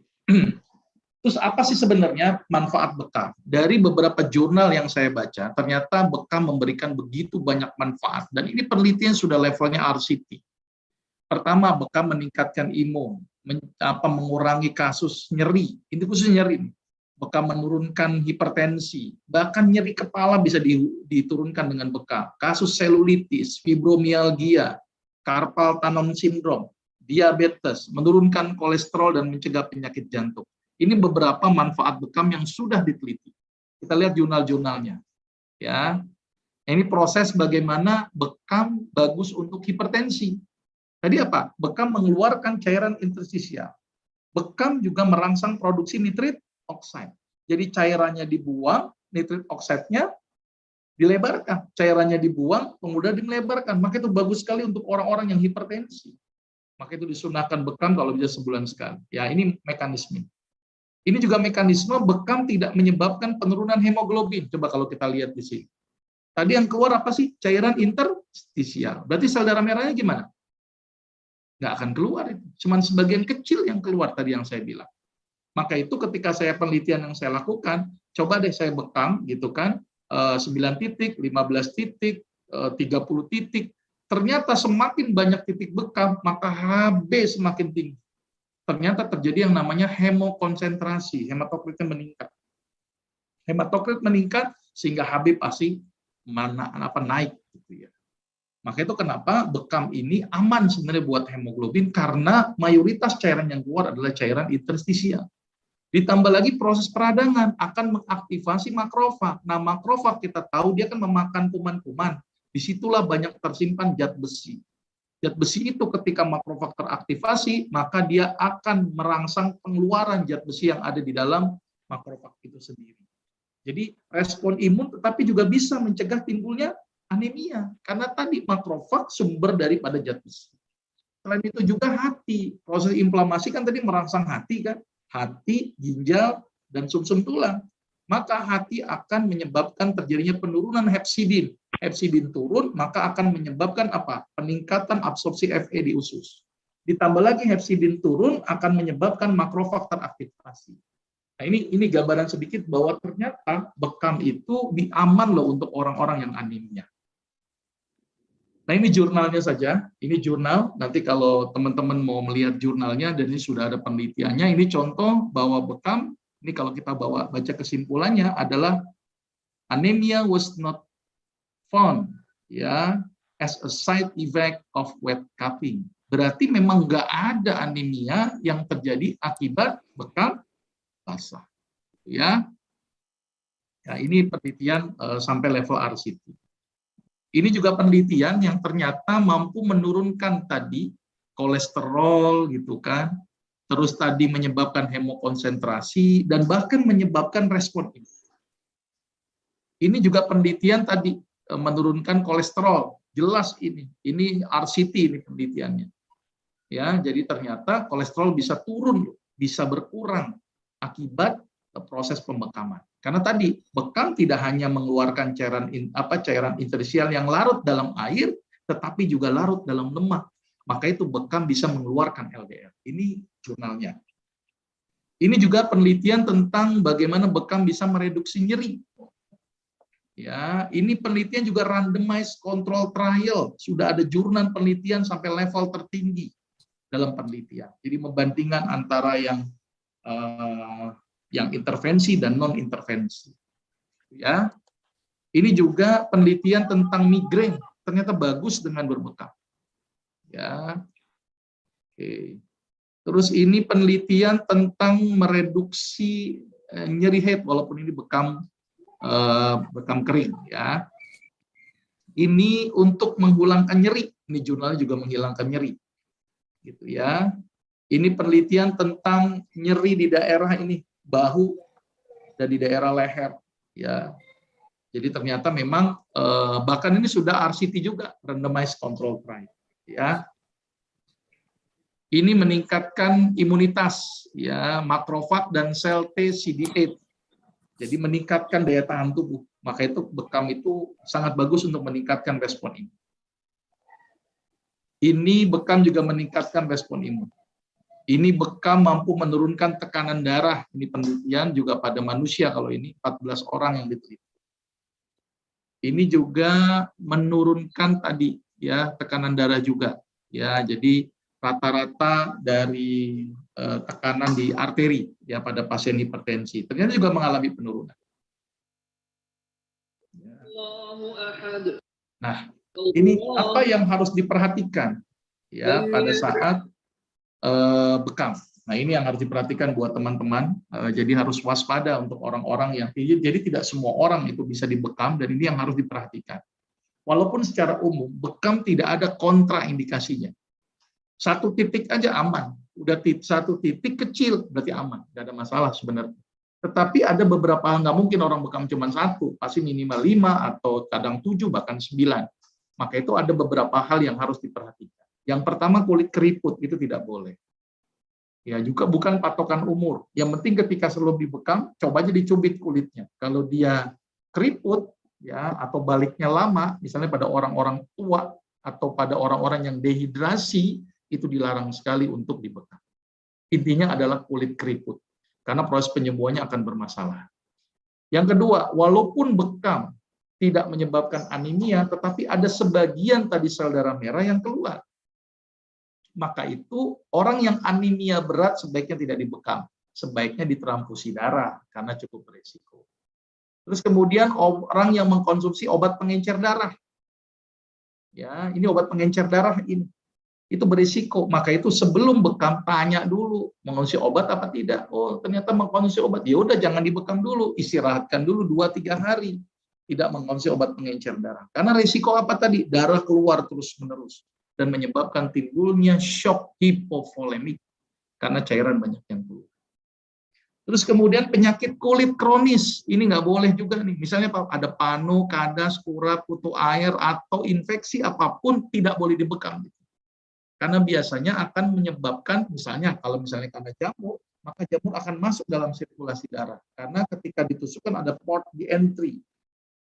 Terus apa sih sebenarnya manfaat bekam? Dari beberapa jurnal yang saya baca, ternyata bekam memberikan begitu banyak manfaat, dan ini penelitian sudah levelnya RCT. Pertama, bekam meningkatkan imun, mengurangi kasus nyeri, ini khusus nyeri. Bekam menurunkan hipertensi, bahkan nyeri kepala bisa diturunkan dengan bekam. Kasus selulitis, fibromialgia, carpal tunnel syndrome, diabetes, menurunkan kolesterol dan mencegah penyakit jantung. Ini beberapa manfaat bekam yang sudah diteliti. Kita lihat jurnal-jurnalnya. Ya, ini proses bagaimana bekam bagus untuk hipertensi. Tadi apa? Bekam mengeluarkan cairan interstisial. Bekam juga merangsang produksi nitrit oxide. Jadi cairannya dibuang, nitrit oxide-nya dilebarkan. Cairannya dibuang, kemudian dimelebarkan. Maka itu bagus sekali untuk orang-orang yang hipertensi. Maka itu disunahkan bekam kalau bisa sebulan sekali. Ya, ini mekanisme. Ini juga mekanisme bekam tidak menyebabkan penurunan hemoglobin. Coba kalau kita lihat di sini. Tadi yang keluar apa sih? Cairan interstisial. Berarti sel darah merahnya gimana? Nggak akan keluar itu. Cuman sebagian kecil yang keluar tadi yang saya bilang. Maka itu ketika saya penelitian yang saya lakukan, coba deh saya bekam gitu kan, 9 titik, 15 titik, 30 titik. Ternyata semakin banyak titik bekam, maka HB semakin tinggi. Ternyata terjadi yang namanya hemokonsentrasi, hematokritnya meningkat. Hematokrit meningkat sehingga HB pasti naik gitu ya. Maka itu kenapa bekam ini aman sebenarnya buat hemoglobin, karena mayoritas cairan yang keluar adalah cairan interstisial. Ditambah lagi proses peradangan akan mengaktifasi makrofag. Nah, makrofag kita tahu dia kan memakan kuman-kuman. Disitulah banyak tersimpan zat besi. Zat besi itu ketika makrofag teraktivasi, maka dia akan merangsang pengeluaran zat besi yang ada di dalam makrofag itu sendiri. Jadi respon imun tetapi juga bisa mencegah timbulnya anemia. Karena tadi makrofag sumber daripada zat besi. Selain itu juga hati. Proses inflamasi kan tadi merangsang hati kan, hati, ginjal, dan sumsum tulang. Maka hati akan menyebabkan terjadinya penurunan hepsidin. Hepsidin turun, maka akan menyebabkan apa? Peningkatan absorpsi Fe di usus. Ditambah lagi hepsidin turun akan menyebabkan makrofag teraktivasi. Nah, ini gambaran sedikit bahwa ternyata bekam itu aman loh untuk orang-orang yang anemia. Nah, ini jurnalnya saja. Ini jurnal. Nanti kalau teman-teman mau melihat jurnalnya, dan ini sudah ada penelitiannya. Ini contoh bahwa bekam, ini kalau kita baca kesimpulannya adalah anemia was not found ya as a side effect of wet cupping. Berarti memang nggak ada anemia yang terjadi akibat bekam basah. Ya. Nah, ini penelitian sampai level RCT. Ini juga penelitian yang ternyata mampu menurunkan tadi kolesterol gitu kan, terus tadi menyebabkan hemokonsentrasi dan bahkan menyebabkan respon imun. Ini juga penelitian tadi menurunkan kolesterol, jelas ini RCT ini penelitiannya. Ya, jadi ternyata kolesterol bisa turun, bisa berkurang akibat proses pembekaman. Karena tadi bekam tidak hanya mengeluarkan cairan interstisial yang larut dalam air, tetapi juga larut dalam lemak. Maka itu bekam bisa mengeluarkan LDL. Ini jurnalnya. Ini juga penelitian tentang bagaimana bekam bisa mereduksi nyeri. Ya, ini penelitian juga randomized control trial. Sudah ada jurnal penelitian sampai level tertinggi dalam penelitian. Jadi membandingkan antara yang intervensi dan non intervensi. Ya, ini juga penelitian tentang migrain ternyata bagus dengan berbekam. Ya, oke. Terus ini penelitian tentang mereduksi nyeri head walaupun ini bekam kering. Ya, ini untuk menghilangkan nyeri. Ini jurnalnya juga menghilangkan nyeri. Gitu ya. Ini penelitian tentang nyeri di daerah ini bahu dan di daerah leher. Ya, jadi ternyata memang bahkan ini sudah RCT juga, randomized control trial. Ya, ini meningkatkan imunitas, ya, makrofag dan sel T CD8. Jadi meningkatkan daya tahan tubuh. Maka itu bekam itu sangat bagus untuk meningkatkan respon imun. Ini bekam juga meningkatkan respon imun. Ini bekam mampu menurunkan tekanan darah. Ini penelitian juga pada manusia kalau ini 14 orang yang diteliti. Ini juga menurunkan tadi ya tekanan darah juga. Ya, jadi rata-rata dari tekanan di arteri ya pada pasien hipertensi ternyata juga mengalami penurunan. Ya. Nah, ini apa yang harus diperhatikan ya pada saat bekam. Nah, ini yang harus diperhatikan buat teman-teman. Jadi harus waspada untuk orang-orang yang jadi tidak semua orang itu bisa dibekam dan ini yang harus diperhatikan. Walaupun secara umum bekam tidak ada kontraindikasinya. Satu titik aja aman. Udah satu titik kecil berarti aman, nggak ada masalah sebenarnya. Tetapi ada beberapa nggak mungkin orang bekam cuma satu, pasti minimal 5 atau kadang 7 bahkan 9. Maka itu ada beberapa hal yang harus diperhatikan. Yang pertama kulit keriput itu tidak boleh. Ya juga bukan patokan umur. Yang penting ketika sebelum dibekam, coba aja dicubit kulitnya. Kalau dia keriput ya atau baliknya lama, misalnya pada orang-orang tua atau pada orang-orang yang dehidrasi, itu dilarang sekali untuk dibekam. Intinya adalah kulit keriput. Karena proses penyembuhannya akan bermasalah. Yang kedua, walaupun bekam tidak menyebabkan anemia, tetapi ada sebagian tadi sel darah merah yang keluar. Maka itu orang yang anemia berat sebaiknya tidak dibekam, sebaiknya ditransfusi darah karena cukup berisiko. Terus kemudian orang yang mengkonsumsi obat pengencer darah, ya ini obat pengencer darah ini, itu berisiko. Maka itu sebelum bekam tanya dulu mengkonsumsi obat apa tidak. Oh ternyata mengkonsumsi obat, ya udah jangan dibekam dulu, istirahatkan dulu 2-3 hari, tidak mengkonsumsi obat pengencer darah. Karena risiko apa tadi? Darah keluar terus-menerus. Dan menyebabkan timbulnya shock hipovolemik karena cairan banyak yang keluar. Terus kemudian penyakit kulit kronis, ini nggak boleh juga nih. Misalnya ada panu, kadas, kurap, kutu air, atau infeksi apapun tidak boleh dibekam. Karena biasanya akan menyebabkan, misalnya kalau misalnya karena jamur, maka jamur akan masuk dalam sirkulasi darah. Karena ketika ditusukkan ada port di entry,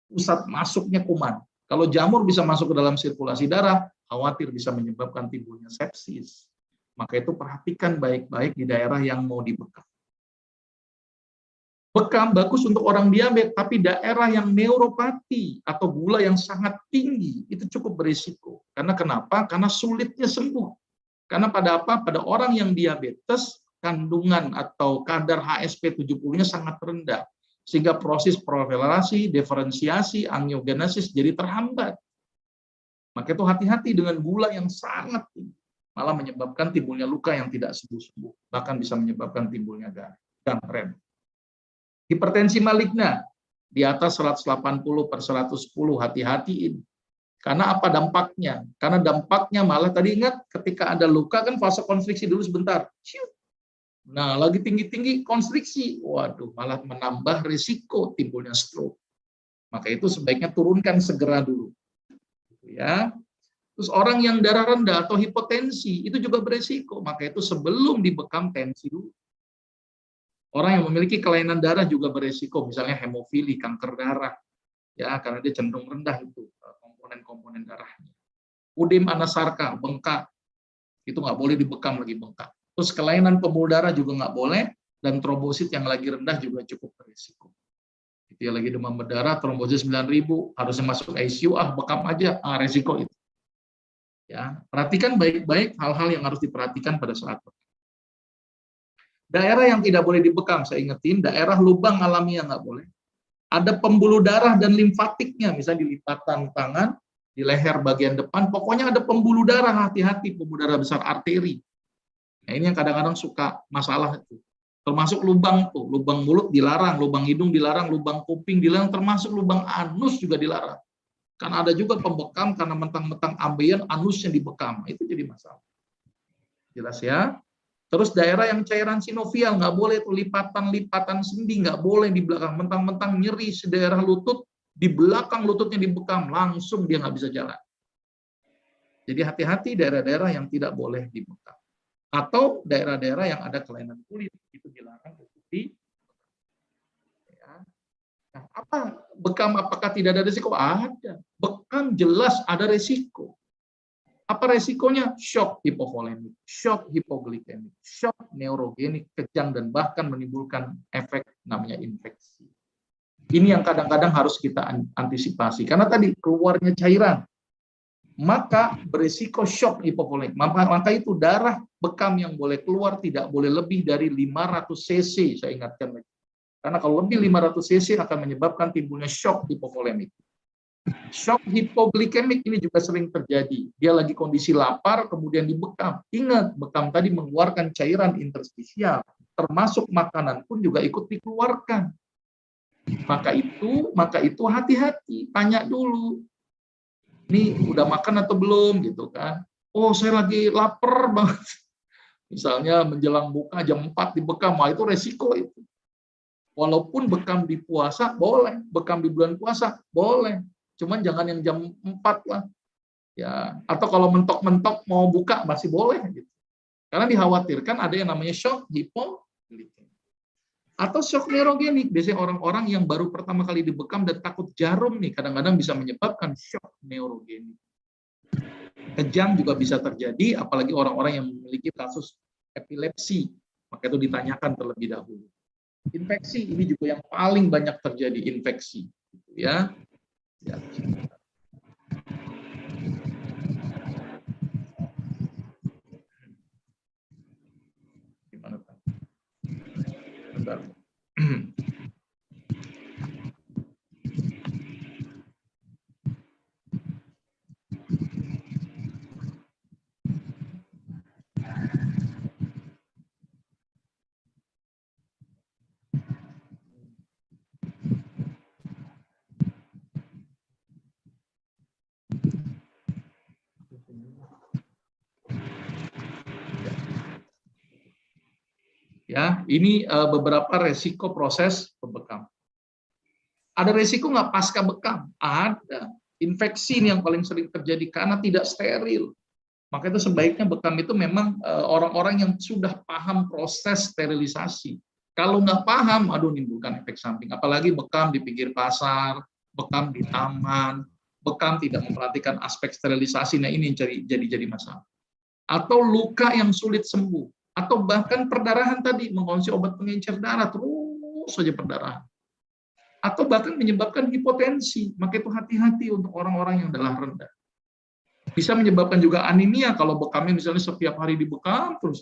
pusat masuknya kuman. Kalau jamur bisa masuk ke dalam sirkulasi darah, khawatir bisa menyebabkan timbulnya sepsis. Maka itu perhatikan baik-baik di daerah yang mau dibekam. Bekam bagus untuk orang diabetes, tapi daerah yang neuropati atau gula yang sangat tinggi itu cukup berisiko. Karena kenapa? Karena sulitnya sembuh. Karena pada apa? Pada orang yang diabetes, kandungan atau kadar HSP 70-nya sangat rendah. Sehingga proses profilasi, diferensiasi, angiogenesis jadi terhambat. Maka itu hati-hati dengan gula yang sangat tinggi. Malah menyebabkan timbulnya luka yang tidak sembuh-sembuh. Bahkan bisa menyebabkan timbulnya gangren. Hipertensi maligna di atas 180/110, hati-hatiin. Karena apa dampaknya? Karena dampaknya malah tadi ingat ketika ada luka kan fase konstriksi dulu sebentar. Nah, lagi tinggi-tinggi konstriksi. Waduh, malah menambah risiko timbulnya stroke. Maka itu sebaiknya turunkan segera dulu. Ya. Terus orang yang darah rendah atau hipotensi itu juga berisiko. Maka itu sebelum dibekam tensi dulu. Orang yang memiliki kelainan darah juga beresiko, misalnya hemofili, kanker darah, ya karena dia cenderung rendah itu komponen-komponen darahnya. Udim anasarka, bengkak, itu nggak boleh dibekam lagi bengkak. Terus kelainan pembuluh darah juga nggak boleh, dan trombosit yang lagi rendah juga cukup beresiko. Itu ya lagi demam berdarah, trombosit 9.000, harusnya masuk ICU, bekam aja, resiko itu. Ya, perhatikan baik-baik hal-hal yang harus diperhatikan pada saat bekam. Daerah yang tidak boleh dibekam, saya ingetin, daerah lubang alamiah nggak boleh. Ada pembuluh darah dan limfatiknya, misalnya di lipatan tangan, di leher bagian depan, pokoknya ada pembuluh darah, hati-hati, pembuluh darah besar arteri. Nah, ini yang kadang-kadang suka masalah itu. Termasuk lubang tuh, lubang mulut dilarang, lubang hidung dilarang, lubang kuping dilarang, termasuk lubang anus juga dilarang. Karena ada juga pembekam karena mentang-mentang ambeien anusnya dibekam, itu jadi masalah. Jelas ya? Terus daerah yang cairan sinovial, nggak boleh tuh lipatan-lipatan sendi, nggak boleh di belakang. Mentang-mentang nyeri di daerah lutut, di belakang lututnya dibekam, langsung dia nggak bisa jalan. Jadi hati-hati daerah-daerah yang tidak boleh dibekam. Atau daerah-daerah yang ada kelainan kulit, itu dilarang untuk dibekam. Ya. Nah, apa bekam apakah tidak ada risiko? Ada. Bekam jelas ada risiko. Apa resikonya? Shock hipovolemik, shock hipoglikemik, shock neurogenik, kejang, dan bahkan menimbulkan efek namanya infeksi. Ini yang kadang-kadang harus kita antisipasi. Karena tadi keluarnya cairan, maka berisiko shock hipovolemik. Maka itu darah bekam yang boleh keluar tidak boleh lebih dari 500 cc, saya ingatkan lagi. Karena kalau lebih 500 cc akan menyebabkan timbulnya shock hipovolemik. Shock hipoglikemik ini juga sering terjadi. Dia lagi kondisi lapar, kemudian dibekam. Ingat, bekam tadi mengeluarkan cairan interstisial, termasuk makanan pun juga ikut dikeluarkan. Maka itu hati-hati, tanya dulu. Ini udah makan atau belum gitu kan? Oh, saya lagi lapar banget. Misalnya menjelang buka jam 4 dibekam, itu resiko itu. Walaupun bekam di puasa boleh, bekam di bulan puasa boleh. Cuman jangan yang jam 4 lah. Ya, atau kalau mentok-mentok mau buka masih boleh gitu. Karena dikhawatirkan ada yang namanya shock hipoglikemik. Atau shock neurogenik, biasanya orang-orang yang baru pertama kali dibekam dan takut jarum nih, kadang-kadang bisa menyebabkan shock neurogenik. Kejang juga bisa terjadi, apalagi orang-orang yang memiliki kasus epilepsi, maka itu ditanyakan terlebih dahulu. Infeksi ini juga yang paling banyak terjadi, infeksi, ya. Ya. Gimana Pak? Bentar. Ya, ini beberapa resiko proses pembekam. Ada resiko nggak pasca bekam? Ada. Infeksi ini yang paling sering terjadi karena tidak steril. Maka itu sebaiknya bekam itu memang orang-orang yang sudah paham proses sterilisasi. Kalau nggak paham, aduh menimbulkan efek samping. Apalagi bekam di pinggir pasar, bekam di taman, bekam tidak memperhatikan aspek sterilisasi. Nah ini yang jadi masalah. Atau luka yang sulit sembuh, atau bahkan perdarahan tadi, mengkonsumsi obat pengencer darah terus saja perdarahan. Atau bahkan menyebabkan hipotensi. Maka itu hati-hati untuk orang-orang yang darah rendah. Bisa menyebabkan juga anemia kalau bekamnya misalnya setiap hari dibekam terus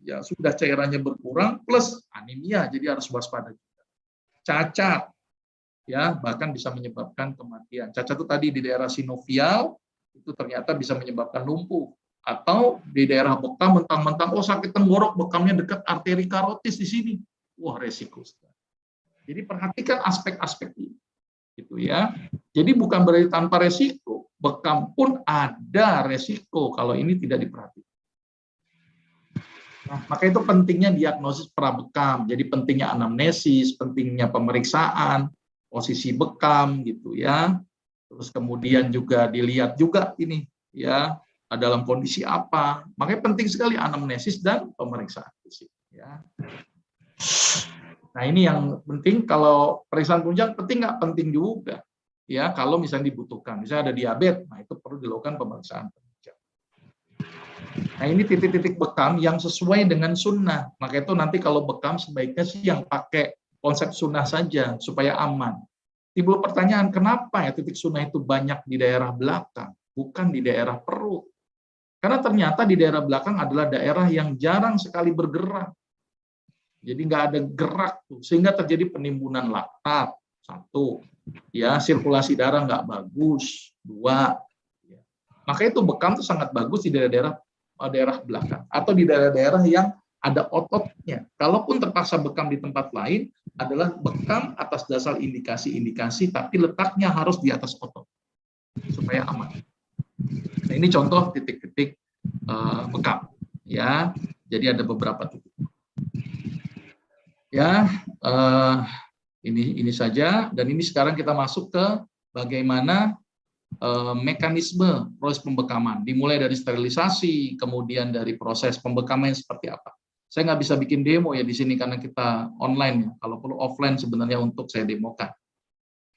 ya sudah cairannya berkurang plus anemia, jadi harus waspada juga. Cacat ya bahkan bisa menyebabkan kematian. Cacat itu tadi di daerah sinovial itu ternyata bisa menyebabkan lumpuh, atau di daerah bekam mentang-mentang oh sakit tenggorok bekamnya dekat arteri karotis di sini. Wah, resiko. Jadi perhatikan aspek-aspek ini. Gitu ya. Jadi bukan berarti tanpa resiko, bekam pun ada resiko kalau ini tidak diperhatikan. Nah, maka itu pentingnya diagnosis prabekam. Jadi pentingnya anamnesis, pentingnya pemeriksaan posisi bekam gitu ya. Terus kemudian juga dilihat juga ini ya dalam kondisi apa. Makanya penting sekali anamnesis dan pemeriksaan fisik ya. Nah ini yang penting. Kalau pemeriksaan tunjang penting nggak? Penting juga ya kalau misalnya dibutuhkan. Misalnya ada diabetes, nah itu perlu dilakukan pemeriksaan tunjang. Nah ini titik-titik bekam yang sesuai dengan sunnah. Maka itu nanti kalau bekam sebaiknya sih yang pakai konsep sunnah saja supaya aman. Timbul pertanyaan kenapa ya titik sunnah itu banyak di daerah belakang, bukan di daerah perut. Karena ternyata di daerah belakang adalah daerah yang jarang sekali bergerak. Jadi nggak ada gerak tuh, sehingga terjadi penimbunan laktat, satu, ya sirkulasi darah nggak bagus, dua. Ya. Maka itu bekam tuh sangat bagus di daerah belakang atau di daerah-daerah yang ada ototnya. Kalaupun terpaksa bekam di tempat lain, adalah bekam atas dasar indikasi-indikasi, tapi letaknya harus di atas otot supaya aman. Nah, ini contoh titik-titik bekam, ya. Jadi ada beberapa titik. Ya, ini saja. Dan ini sekarang kita masuk ke bagaimana mekanisme proses pembekaman. Dimulai dari sterilisasi, kemudian dari proses pembekaman seperti apa. Saya nggak bisa bikin demo ya di sini karena kita online ya. Kalau perlu offline sebenarnya untuk saya demokan.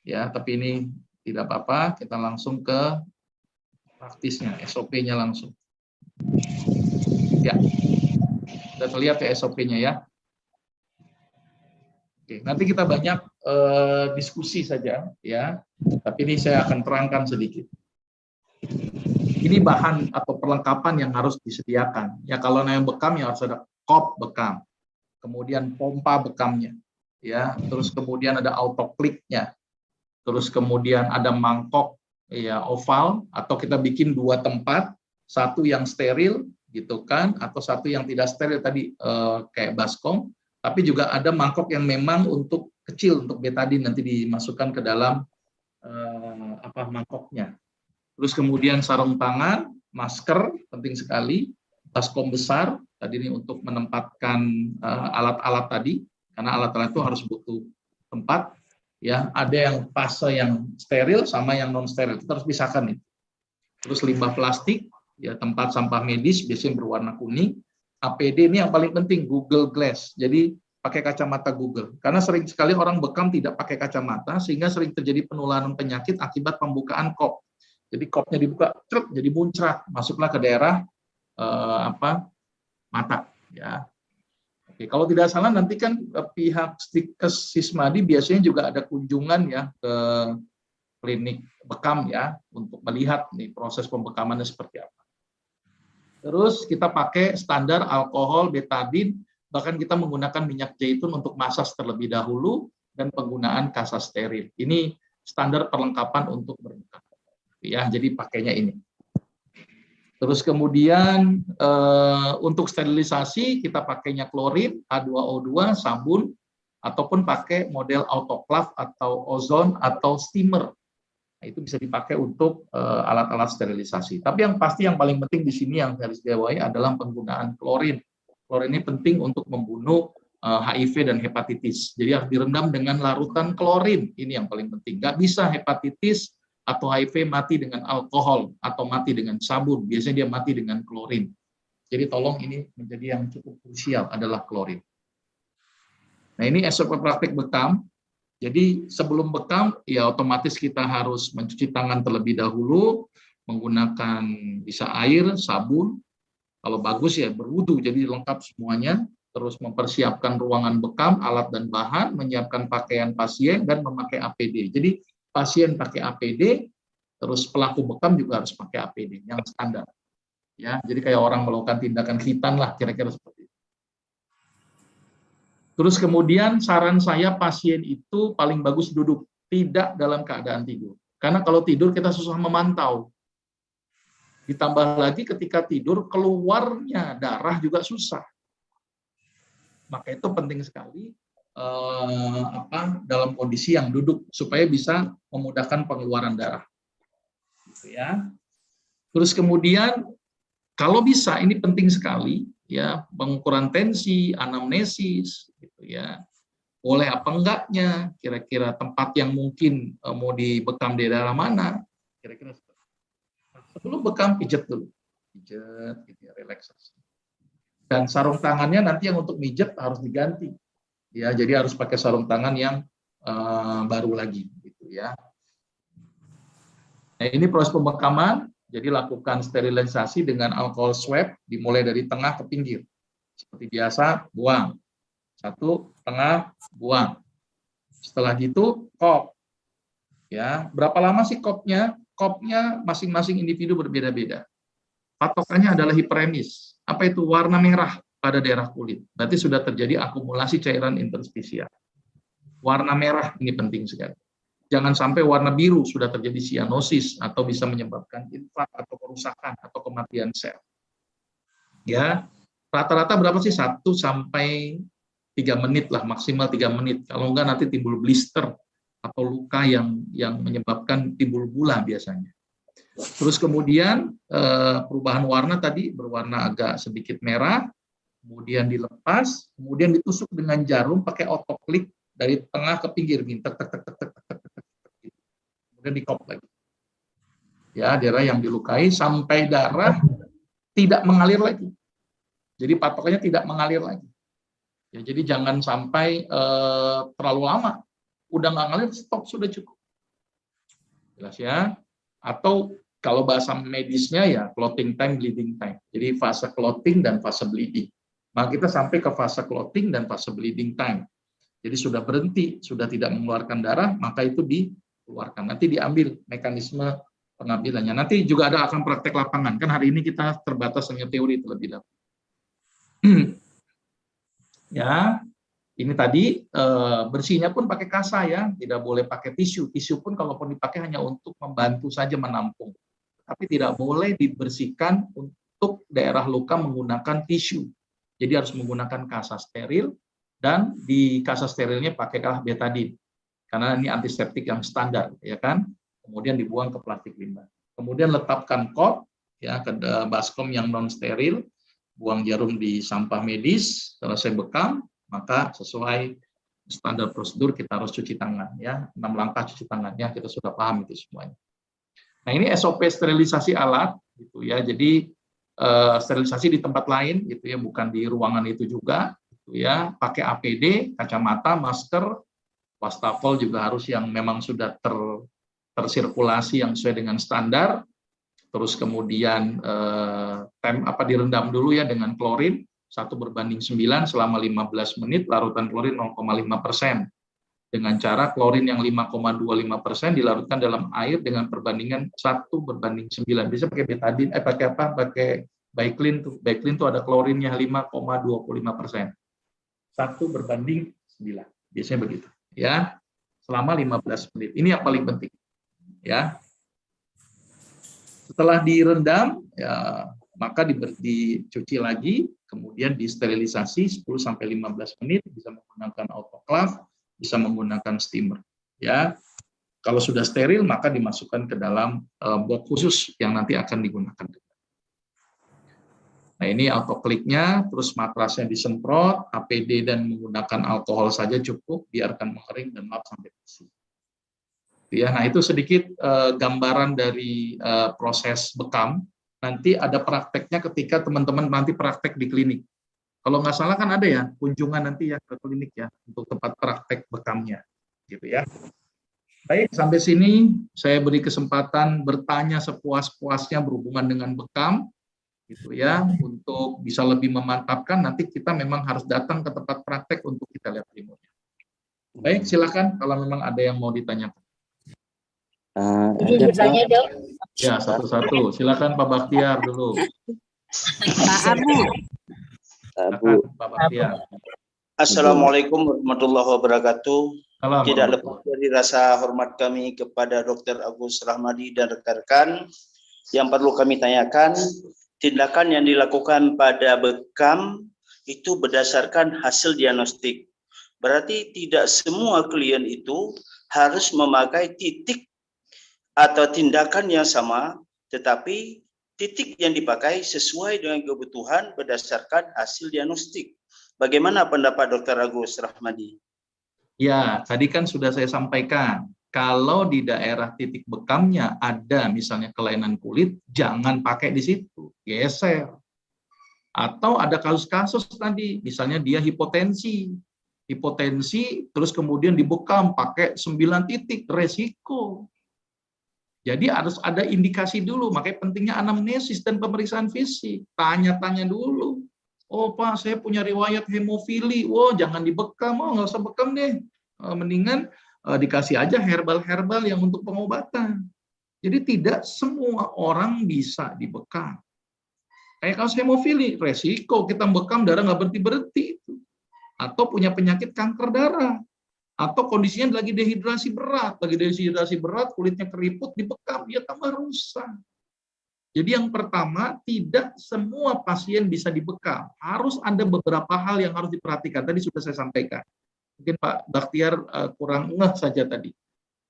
Ya, tapi ini tidak apa-apa. Kita langsung ke praktisnya, SOP-nya langsung. Ya, sudah terlihat ya SOP-nya ya. Oke, nanti kita banyak diskusi saja ya, tapi ini saya akan terangkan sedikit. Ini bahan atau perlengkapan yang harus disediakan. Ya kalau yang bekam ya harus ada kop bekam, kemudian pompa bekamnya, ya, terus kemudian ada autokliknya, terus kemudian ada mangkok ya oval atau kita bikin dua tempat, satu yang steril gitu kan, atau satu yang tidak steril tadi kayak baskom. Tapi juga ada mangkok yang memang untuk kecil, untuk betadin nanti dimasukkan ke dalam mangkoknya. Terus kemudian sarung tangan, masker penting sekali, baskom besar tadi ini untuk menempatkan alat-alat tadi, karena alat-alat itu harus butuh tempat. Ya, ada yang fase yang steril sama yang non steril, kita harus pisahkan nih. Terus limbah plastik, ya tempat sampah medis biasanya berwarna kuning. APD ini yang paling penting, Google Glass. Jadi pakai kacamata Google. Karena sering sekali orang bekam tidak pakai kacamata, sehingga sering terjadi penularan penyakit akibat pembukaan kop. Jadi kopnya dibuka, jadi muncrat, masuklah ke daerah mata. Ya. Oke, kalau tidak salah nanti kan pihak Stikes Sismadi biasanya juga ada kunjungan ya ke klinik bekam ya untuk melihat nih proses pembekamannya seperti apa. Terus kita pakai standar alkohol, betadin, bahkan kita menggunakan minyak zaitun untuk masas terlebih dahulu dan penggunaan kasa steril. Ini standar perlengkapan untuk berbekam. Ya, jadi pakainya ini. Terus kemudian untuk sterilisasi kita pakainya klorin, H2O2, sabun, ataupun pakai model autoclave atau ozon atau steamer. Nah, itu bisa dipakai untuk alat-alat sterilisasi. Tapi yang pasti yang paling penting di sini yang harus digarisbawahi adalah penggunaan klorin. Klorin ini penting untuk membunuh HIV dan hepatitis. Jadi harus direndam dengan larutan klorin. Ini yang paling penting. Nggak bisa hepatitis atau HIV mati dengan alkohol atau mati dengan sabun. Biasanya dia mati dengan klorin. Jadi tolong ini menjadi yang cukup krusial adalah klorin. Nah ini SOP praktik bekam. Jadi sebelum bekam ya otomatis kita harus mencuci tangan terlebih dahulu menggunakan bisa air, sabun. Kalau bagus ya berwudu, jadi lengkap semuanya. Terus mempersiapkan ruangan bekam, alat dan bahan, menyiapkan pakaian pasien, dan memakai APD. Jadi pasien pakai APD, terus pelaku bekam juga harus pakai APD yang standar. Ya, jadi kayak orang melakukan tindakan khitan lah, kira-kira seperti itu. Terus kemudian saran saya pasien itu paling bagus duduk, tidak dalam keadaan tidur. Karena kalau tidur kita susah memantau. Ditambah lagi ketika tidur keluarnya darah juga susah. Maka itu penting sekali dalam kondisi yang duduk supaya bisa memudahkan pengeluaran darah. Gitu ya. Terus kemudian kalau bisa ini penting sekali ya pengukuran tensi, anamnesis, gitu ya. Boleh apa enggaknya, kira-kira tempat yang mungkin mau dibekam di daerah mana, kira-kira. Sebelum bekam pijet dulu, pijet, gitu ya, relaksasi. Dan sarung tangannya nanti yang untuk mijet harus diganti, ya. Jadi harus pakai sarung tangan yang baru lagi, gitu ya. Nah ini proses pembekaman, jadi lakukan sterilisasi dengan alkohol swab, dimulai dari tengah ke pinggir, seperti biasa, buang, satu, tengah, buang. Setelah gitu, kop, ya. Berapa lama sih kopnya? Kopnya masing-masing individu berbeda-beda. Patokannya adalah hiperemis. Apa itu? Warna merah pada daerah kulit. Berarti sudah terjadi akumulasi cairan interstisial. Warna merah ini penting sekali. Jangan sampai warna biru sudah terjadi sianosis atau bisa menyebabkan infak atau kerusakan atau kematian sel. Ya, rata-rata berapa sih? 1 sampai 3 menit lah, maksimal 3 menit. Kalau enggak nanti timbul blister atau luka yang menyebabkan timbul gula biasanya. Terus kemudian perubahan warna tadi berwarna agak sedikit merah, kemudian dilepas, kemudian ditusuk dengan jarum pakai otoklik dari tengah ke pinggir, kemudian dikop lagi. Ya, daerah yang dilukai sampai darah tidak mengalir lagi. Jadi patokannya tidak mengalir lagi. Ya, jadi jangan sampai terlalu lama. Udah nggak ngalir, stop, sudah cukup. Jelas ya? Atau kalau bahasa medisnya ya clotting time, bleeding time. Jadi fase clotting dan fase bleeding. Maka kita sampai ke fase clotting dan fase bleeding time. Jadi sudah berhenti, sudah tidak mengeluarkan darah, maka itu dikeluarkan. Nanti diambil mekanisme pengambilannya. Nanti juga ada akan praktek lapangan. Kan hari ini kita terbatas hanya teori terlebih dahulu. Ya. Ini tadi bersihnya pun pakai kasa ya, tidak boleh pakai tisu. Tisu pun kalaupun dipakai hanya untuk membantu saja menampung. Tapi tidak boleh dibersihkan untuk daerah luka menggunakan tisu. Jadi harus menggunakan kasa steril dan di kasa sterilnya pakailah betadine. Karena ini antiseptik yang standar, ya kan? Kemudian dibuang ke plastik limbah. Kemudian letakkan kop ya ke baskom yang non steril, buang jarum di sampah medis, selesai bekam. Maka sesuai standar prosedur kita harus cuci tangan ya, 6 langkah cuci tangannya kita sudah paham itu semuanya. Nah ini SOP sterilisasi alat gitu ya, jadi sterilisasi di tempat lain gitu ya, bukan di ruangan itu juga gitu ya, pakai APD, kacamata, masker, wastafel juga harus yang memang sudah tersirkulasi yang sesuai dengan standar, terus kemudian direndam dulu ya dengan klorin. 1:9 selama 15 menit, larutan klorin 0,5%. Dengan cara klorin yang 5,25% dilarutkan dalam air dengan perbandingan 1:9. Bisa pakai betadine, pakai Baiklin tuh. Baiklin tuh ada klorinnya 5,25%. 1:9. Biasanya begitu. Ya, selama 15 menit. Ini yang paling penting. Ya. Setelah direndam, ya, maka dicuci lagi, kemudian disterilisasi 10-15 menit, bisa menggunakan autoclave, bisa menggunakan steamer. Ya, kalau sudah steril maka dimasukkan ke dalam box khusus yang nanti akan digunakan. Nah ini autokliknya, terus matrasnya disemprot, APD dan menggunakan alkohol saja cukup, biarkan mengering dan lap sampai bersih. Ya, nah itu sedikit gambaran dari proses bekam. Nanti ada prakteknya ketika teman-teman nanti praktek di klinik. Kalau nggak salah kan ada ya kunjungan nanti ya ke klinik ya untuk tempat praktek bekamnya, gitu ya. Baik, sampai sini saya beri kesempatan bertanya sepuas-puasnya berhubungan dengan bekam, gitu ya, untuk bisa lebih memantapkan. Nanti kita memang harus datang ke tempat praktek untuk kita lihat ilmunya. Baik, silakan kalau memang ada yang mau ditanyakan. Izin bertanya, Dok. Ya, satu-satu. Silakan Pak Baktiar dulu. Pak Abu. Silakan Pak Baktiar. Assalamualaikum warahmatullahi wabarakatuh. Salam. Tidak lepas dari rasa hormat kami kepada Dr. Agus Rahmadi dan rekan-rekan. Yang perlu kami tanyakan, tindakan yang dilakukan pada bekam itu berdasarkan hasil diagnostik. Berarti tidak semua klien itu harus memakai titik atau tindakan yang sama, tetapi titik yang dipakai sesuai dengan kebutuhan berdasarkan hasil diagnostik. Bagaimana pendapat Dr. Agus Rahmadi? Ya, tadi kan sudah saya sampaikan, kalau di daerah titik bekamnya ada misalnya kelainan kulit, jangan pakai di situ, geser. Atau ada kasus-kasus tadi, misalnya dia hipotensi, terus kemudian dibekam pakai 9 titik, resiko. Jadi harus ada indikasi dulu, makanya pentingnya anamnesis dan pemeriksaan fisik. Tanya-tanya dulu. Oh Pak, saya punya riwayat hemofili. Wow, jangan dibekam, nggak usah bekam deh. Mendingan dikasih aja herbal-herbal yang untuk pengobatan. Jadi tidak semua orang bisa dibekam. Kayak kasus hemofili, resiko kita bekam darah nggak berhenti-berhenti. Atau punya penyakit kanker darah. Atau kondisinya lagi dehidrasi berat, kulitnya keriput, dibekam, dia tambah rusak. Jadi yang pertama, tidak semua pasien bisa dibekam. Harus ada beberapa hal yang harus diperhatikan. Tadi sudah saya sampaikan. Mungkin Pak Baktiar kurang ngeh saja tadi.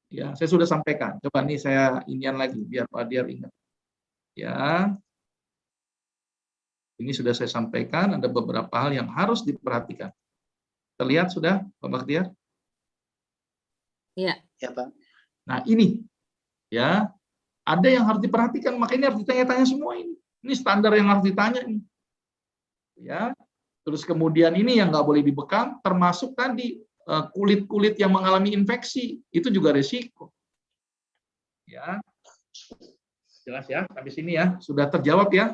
Ya, saya sudah sampaikan. Coba nih saya inian lagi, biar Pak Baktiar ingat. Ya, ini sudah saya sampaikan, ada beberapa hal yang harus diperhatikan. Terlihat sudah, Pak Baktiar? Iya. Ya, Pak. Nah ini, ya ada yang harus diperhatikan, makanya harus ditanya-tanya semua ini. Ini standar yang harus ditanya ini. Ya, terus kemudian ini yang nggak boleh dibekam, termasuk tadi kulit-kulit yang mengalami infeksi, itu juga resiko. Ya, jelas ya, sampai sini ya, sudah terjawab ya.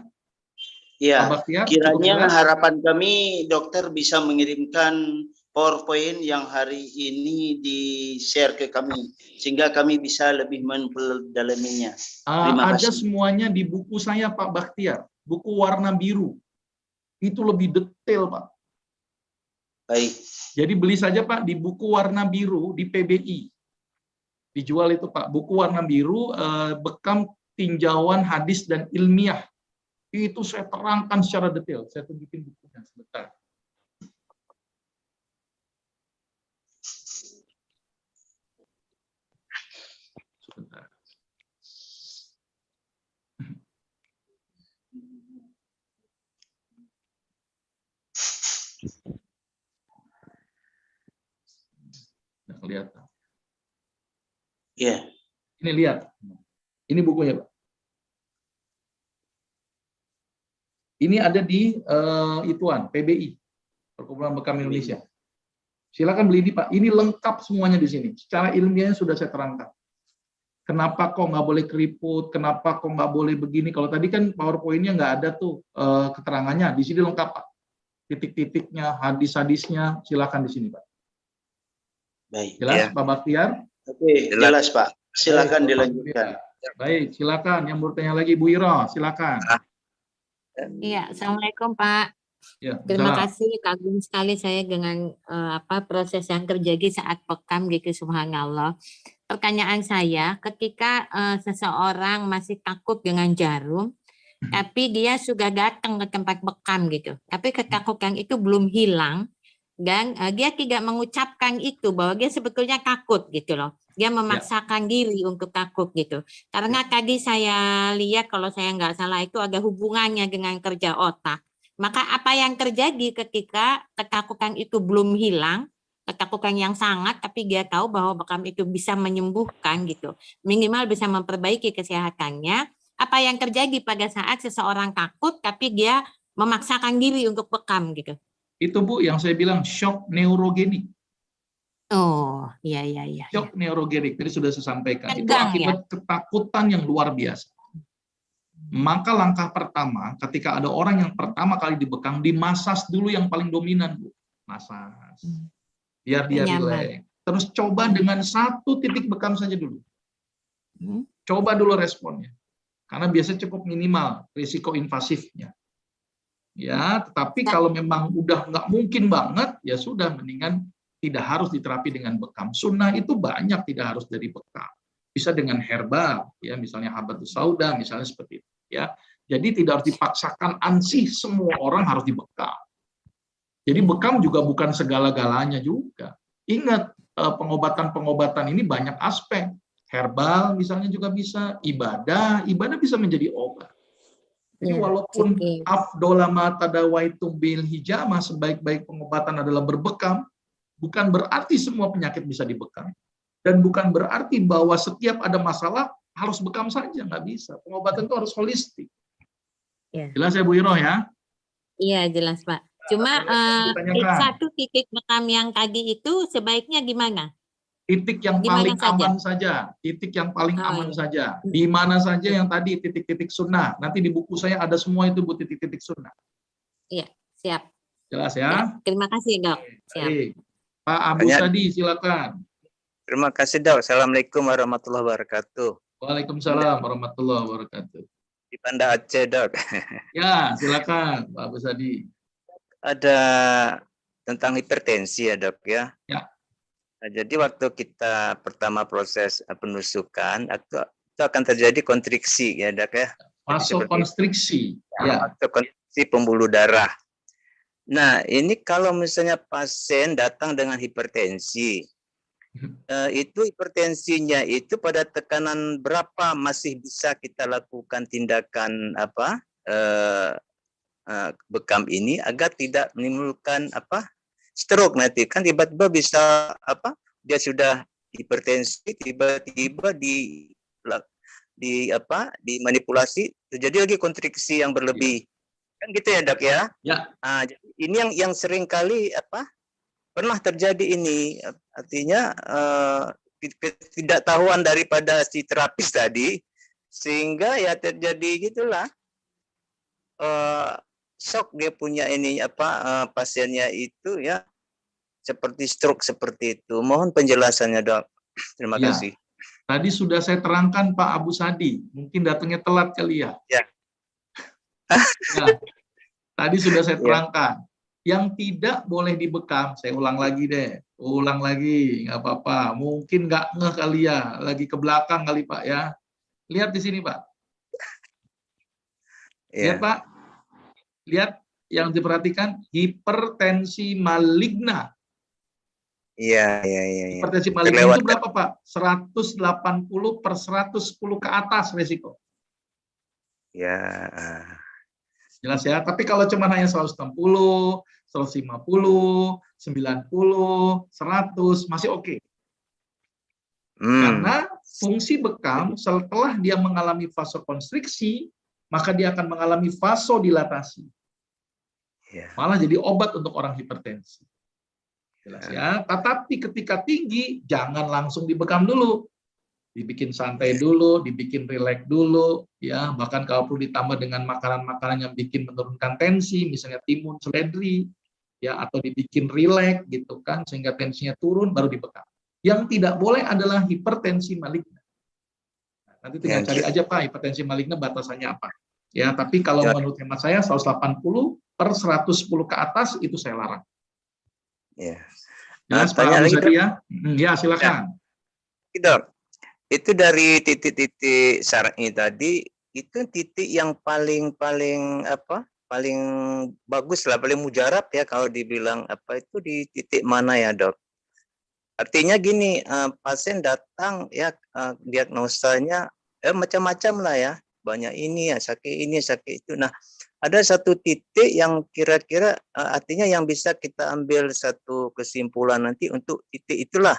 Iya, Baktiar, kiranya harapan kami dokter bisa mengirimkan PowerPoint yang hari ini di-share ke kami, sehingga kami bisa lebih mempelajarinya. Terima ada kasih. semuanya di buku saya Pak Baktiar, buku warna biru. Itu lebih detail Pak. Baik. Jadi beli saja Pak di buku warna biru di PBI. Dijual itu Pak, buku warna biru, bekam tinjauan hadis dan ilmiah. Itu saya terangkan secara detail. Saya tunjukin bukunya sebentar. Sebentar. Nah, kelihatan. Iya. Ini lihat. Ini bukunya, Pak. Ini ada di ituan PBI, Perkumpulan Bekam Indonesia. Silakan beli ini Pak. Ini lengkap semuanya di sini. Secara ilmiahnya sudah saya terangkan. Kenapa kok nggak boleh keriput? Kenapa kok nggak boleh begini? Kalau tadi kan PowerPoint-nya nggak ada tuh keterangannya. Di sini lengkap Pak. Titik-titiknya, hadis-hadisnya, silakan di sini Pak. Baik. Jelas Ya. Pak Baktiar? Oke, jelas Pak. Silakan Baik, dilanjutkan. Baik, silakan. Yang bertanya lagi Bu Iro, silakan. Iya, Assalamualaikum Pak. Ya, Terima salam. kasih, kagum sekali saya dengan proses yang terjadi saat bekam gitu, subhanallah. Pertanyaan saya, ketika seseorang masih takut dengan jarum, tapi dia sudah datang ke tempat bekam gitu, tapi ketakutan itu belum hilang, dan dia tidak mengucapkan itu bahwa dia sebetulnya takut gitu loh. Dia memaksakan diri untuk takut gitu. Karena tadi saya lihat kalau saya nggak salah itu ada hubungannya dengan kerja otak. Maka apa yang terjadi ketika ketakutan itu belum hilang, cakupan yang sangat, tapi dia tahu bahwa bekam itu bisa menyembuhkan gitu, minimal bisa memperbaiki kesehatannya. Apa yang terjadi pada saat seseorang takut tapi dia memaksakan diri untuk bekam gitu? Itu Bu yang saya bilang shock neurogenik. Oh, iya. Shock neurogenik, jadi sudah saya sampaikan. Itu Tegang, akibat ketakutan yang luar biasa. Maka langkah pertama, ketika ada orang yang pertama kali dibekam, dimasas dulu yang paling dominan, Bu. Masas. Biar dia rileks. Terus coba dengan 1 titik bekam saja dulu. Coba dulu responnya. Karena biasanya cukup minimal risiko invasifnya. Ya, tetapi kalau memang udah nggak mungkin banget, ya sudah, mendingan tidak harus diterapi dengan bekam. Sunnah itu banyak, tidak harus dari bekam. Bisa dengan herbal, ya, misalnya habatus sauda, misalnya seperti itu. Ya, jadi tidak harus dipaksakan ansih semua orang harus dibekam. Jadi bekam juga bukan segala-galanya juga. Ingat, pengobatan-pengobatan ini banyak aspek. Herbal misalnya juga bisa, ibadah bisa menjadi obat. Jadi walaupun afdolama tadawaitum bil hijamah, sebaik-baik pengobatan adalah berbekam, bukan berarti semua penyakit bisa dibekam. Dan bukan berarti bahwa setiap ada masalah harus bekam saja, nggak bisa. Pengobatan itu harus holistik. Jelas ya Bu Iroh ya? Iya, jelas Pak. Cuma 1 titik bekam yang tadi itu sebaiknya gimana? Titik yang paling aman saja. Titik yang paling aman saja. Di mana saja yang tadi titik-titik sunnah. Nanti di buku saya ada semua itu Bu, titik-titik sunnah. Iya, siap. Jelas ya? Siap. Terima kasih Dok. Siap. Pak Abu Sadi, silakan. Terima kasih Dok. Assalamualaikum warahmatullahi wabarakatuh. Waalaikumsalam warahmatullahi wabarakatuh. Di Banda Aceh Dok. Ya, silakan Pak Abu Sadi. Ada tentang hipertensi ya Dok ya. Ya. Nah, jadi waktu kita pertama proses penusukan, itu akan terjadi kontriksi ya Dok ya. Vasokonstriksi. Ya. Vasokonstriksi pembuluh darah. Nah, ini kalau misalnya pasien datang dengan hipertensi, itu hipertensinya itu pada tekanan berapa masih bisa kita lakukan tindakan bekam ini agar tidak menimbulkan stroke nanti, kan tiba-tiba bisa dia sudah hipertensi tiba-tiba dimanipulasi terjadi lagi kontriksi yang berlebih. Kan gitu ya Dok ya? Ya. Nah, ini yang sering kali pernah terjadi ini, artinya ketidaktahuan daripada si terapis tadi, sehingga ya terjadi gitulah shock dia punya ini pasiennya itu ya seperti stroke seperti itu. Mohon penjelasannya Dok. Terima kasih. Tadi sudah saya terangkan Pak Abu Sadi, mungkin datangnya telat kali ya. Ya. Tadi sudah saya terangkan. Yang tidak boleh dibekam, saya ulang lagi deh, nggak apa-apa. Mungkin nggak ngeh kali ya, lagi ke belakang kali Pak ya. Lihat di sini Pak. Lihat Pak. Lihat yang diperhatikan, hipertensi maligna. Iya. Hipertensi maligna itu berapa Pak? 180/110 ke atas resiko. Ya. Jelas ya, tapi kalau cuma hanya 160, 150, 90, 100 masih oke. Karena fungsi bekam setelah dia mengalami vasokonstriksi, maka dia akan mengalami vasodilatasi. Malah jadi obat untuk orang hipertensi. Jelas ya. Tetapi ketika tinggi, jangan langsung dibekam dulu. Dibikin santai dulu, dibikin rileks dulu, ya. Bahkan kalau perlu ditambah dengan makanan-makanan yang bikin menurunkan tensi, misalnya timun, seledri, ya, atau dibikin rileks gitu kan, sehingga tensinya turun, baru dibekam. Yang tidak boleh adalah hipertensi maligna. Nanti tinggal cari aja Pak, hipertensi maligna batasannya apa. Ya, tapi kalau menurut hemat saya 180/110 ke atas itu saya larang. Ya. Jelas Pak Abu Sadi ya? Ya, silakan. Dok, itu dari titik-titik syar'i tadi, itu titik yang paling bagus lah, paling mujarab ya kalau dibilang itu di titik mana ya Dok? Artinya gini, pasien datang ya diagnosanya macam-macam lah ya, banyak ini ya sakit ini sakit itu. Nah, ada satu titik yang kira-kira artinya yang bisa kita ambil satu kesimpulan nanti untuk titik itulah.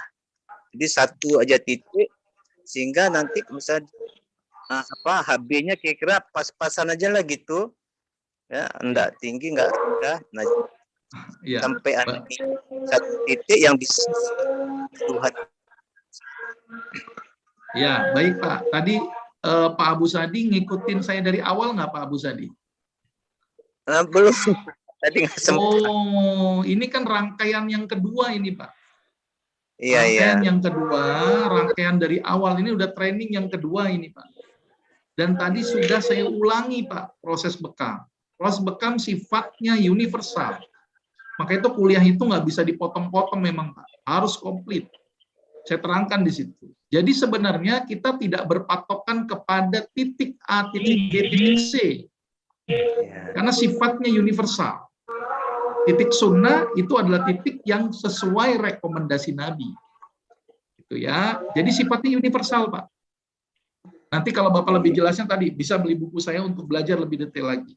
Jadi satu aja titik sehingga nanti misalnya HB-nya kira-kira pas-pasan aja lah gitu. Ya, enggak tinggi, enggak rendah. Nah, Ya, sampai ada satu titik yang bisa Tuhan. Ya, baik Pak. Tadi Pak Abu Sadi ngikutin saya dari awal nggak Pak Abu Sadi? Belum. Tadi nggak sempat. Oh, ini kan rangkaian yang kedua ini Pak. Iya, Rangkaian iya. yang kedua, rangkaian dari awal ini udah training yang kedua ini Pak. Dan tadi sudah saya ulangi Pak, proses bekam. Proses bekam sifatnya universal. Maka itu kuliah itu nggak bisa dipotong-potong memang Pak. Harus komplit. Saya terangkan di situ. Jadi sebenarnya kita tidak berpatokan kepada titik A, titik B, titik C. Karena sifatnya universal. Titik sunnah itu adalah titik yang sesuai rekomendasi Nabi. Gitu ya. Jadi sifatnya universal, Pak. Nanti kalau Bapak lebih jelasnya tadi, bisa beli buku saya untuk belajar lebih detail lagi.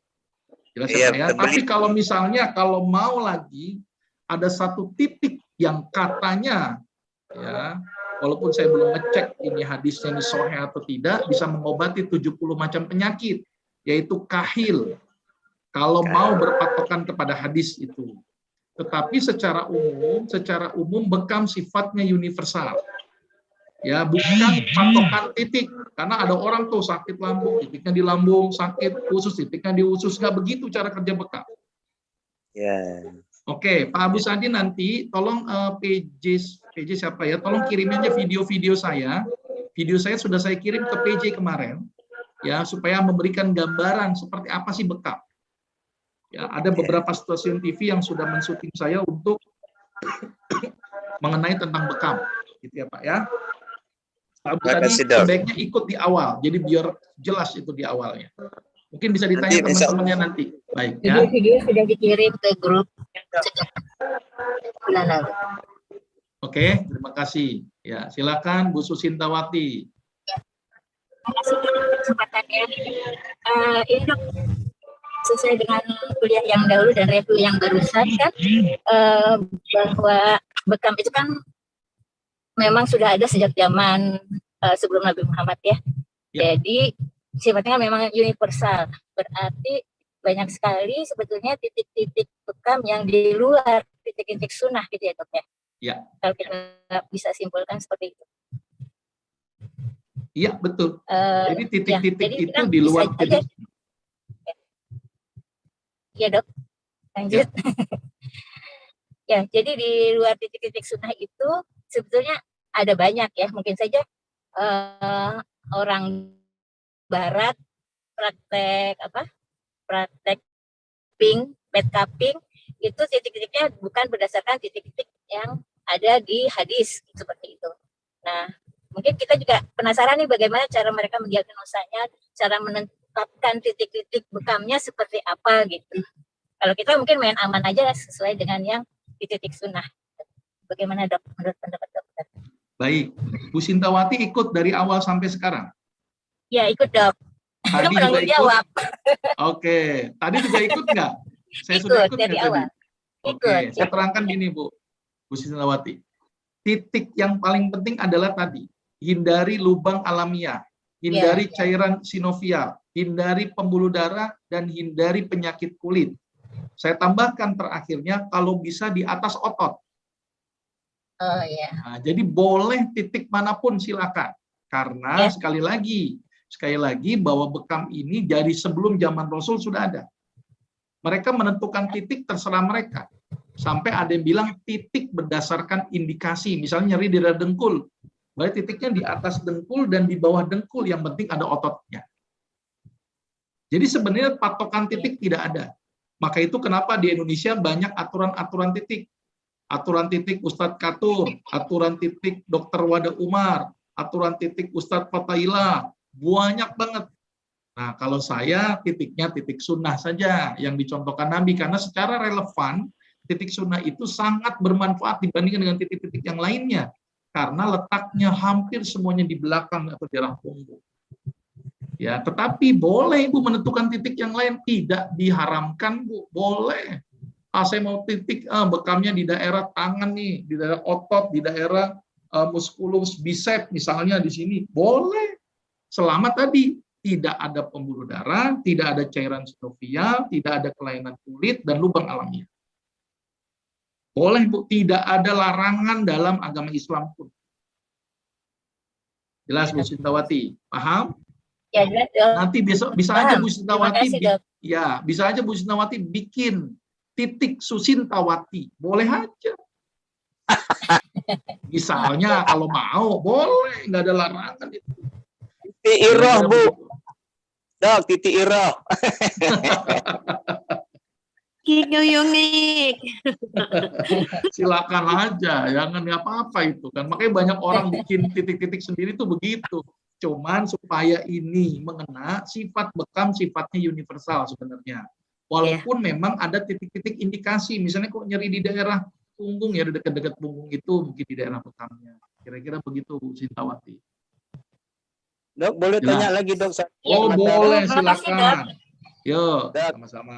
Jelas ya, Pak ya? Tapi kalau misalnya, kalau mau lagi, ada satu titik yang katanya, ya, walaupun saya belum ngecek ini hadisnya ini sahih atau tidak, bisa mengobati 70 macam penyakit, yaitu kahil. Kalau mau berpatokan kepada hadis itu. Tetapi secara umum bekam sifatnya universal. Ya, bukan patokan titik. Karena ada orang tuh sakit lambung, titiknya di lambung, sakit usus, titiknya di usus. Nggak begitu cara kerja bekam. Ya. Oke, Pak Abu Sadi nanti tolong PJ siapa ya? Tolong kirim aja video-video saya. Video saya sudah saya kirim ke PJ kemarin, ya, supaya memberikan gambaran seperti apa sih bekam. Ya, ada beberapa stasiun TV yang sudah mensyuting saya untuk mengenai tentang bekam, gitu ya Pak ya. Pak Abu Sadi sebaiknya ikut di awal, jadi biar jelas itu di awalnya. Mungkin bisa ditanya teman-temannya nanti. Baik ya. Video sudah dikirim ke grup sejak bulan lalu. Oke, terima kasih. Ya, silakan Bu Susintawati. Terima kasih atas kesempatannya. Ini Dok, sesuai dengan kuliah yang dahulu dan review yang barusan kan, bahwa bekam itu kan memang sudah ada sejak zaman sebelum Nabi Muhammad ya. Jadi sifatnya memang universal, berarti banyak sekali sebetulnya titik-titik bekam yang di luar titik-titik sunnah gitu ya Dok ya. Ya. Kalau kita bisa simpulkan seperti itu. Iya betul. Jadi titik-titik ya, itu di luar titik. Iya Dok, lanjut. Ya, jadi di luar titik-titik sunnah itu sebetulnya ada banyak ya. Mungkin saja orang Barat praktek bed cupping itu titik-titiknya bukan berdasarkan titik-titik yang ada di hadis seperti itu. Nah, mungkin kita juga penasaran nih bagaimana cara mereka mendiagnosanya, cara menetapkan titik-titik bekamnya seperti apa gitu. Kalau kita mungkin main aman aja sesuai dengan yang di titik sunnah. Bagaimana Dok menurut pendapat dokter? Baik, Bu Sintawati ikut dari awal sampai sekarang? Ya ikut Dok. Tadi juga ikut? Jawab. Oke, tadi juga ikut nggak? Saya ikut, sudah ikut dari awal. Tadi? Oke, saya terangkan gini Bu Sintawati. Titik yang paling penting adalah tadi, hindari lubang alamiah, hindari cairan sinovial, hindari pembuluh darah, dan hindari penyakit kulit. Saya tambahkan terakhirnya kalau bisa di atas otot. Oh ya. Nah, jadi boleh titik manapun silakan. Karena sekali lagi bahwa bekam ini dari sebelum zaman Rasul sudah ada. Mereka menentukan titik terserah mereka. Sampai ada yang bilang titik berdasarkan indikasi. Misalnya nyeri di daerah dengkul. Berarti titiknya di atas dengkul dan di bawah dengkul. Yang penting ada ototnya. Jadi sebenarnya patokan titik tidak ada. Maka itu kenapa di Indonesia banyak aturan-aturan titik. Aturan titik Ustadz Katur, aturan titik Dr. Wada Umar, aturan titik Ustadz Fatailah, banyak banget. Nah, kalau saya titiknya titik sunnah saja yang dicontohkan Nabi, karena secara relevan titik sunnah itu sangat bermanfaat dibandingkan dengan titik-titik yang lainnya, karena letaknya hampir semuanya di belakang atau di arah punggung. Ya, tetapi boleh Ibu menentukan titik yang lain, tidak diharamkan Bu, boleh. Saya mau titik bekamnya di daerah tangan nih, di daerah otot, di daerah muskulus bicep misalnya di sini, boleh. Selama tadi tidak ada pembuluh darah, tidak ada cairan sinovial, tidak ada kelainan kulit dan lubang alamiah. Boleh Bu, tidak ada larangan dalam agama Islam pun. Jelas Bu Sintawati, paham? Ya, jelas. Nanti besok bisa aja Bu Sintawati, Ya, bisa aja Bu Sintawati bikin titik Susintawati, boleh aja. Misalnya kalau mau, boleh, nggak ada larangan itu. Titik iroh Bu, Dok, titik iroh. Kikuyungik. Silakan aja, jangan apa-apa itu kan. Makanya banyak orang bikin titik-titik sendiri tuh begitu. Cuman supaya ini mengena sifat bekam, sifatnya universal sebenarnya. Walaupun memang ada titik-titik indikasi, misalnya kok nyeri di daerah punggung ya, dekat-dekat punggung itu mungkin di daerah bekamnya. Kira-kira begitu Bu Sintawati. Dok, boleh Jelas. tanya lagi Dok? Oh boleh, Makasih, silakan. Yuk, Dok. sama-sama.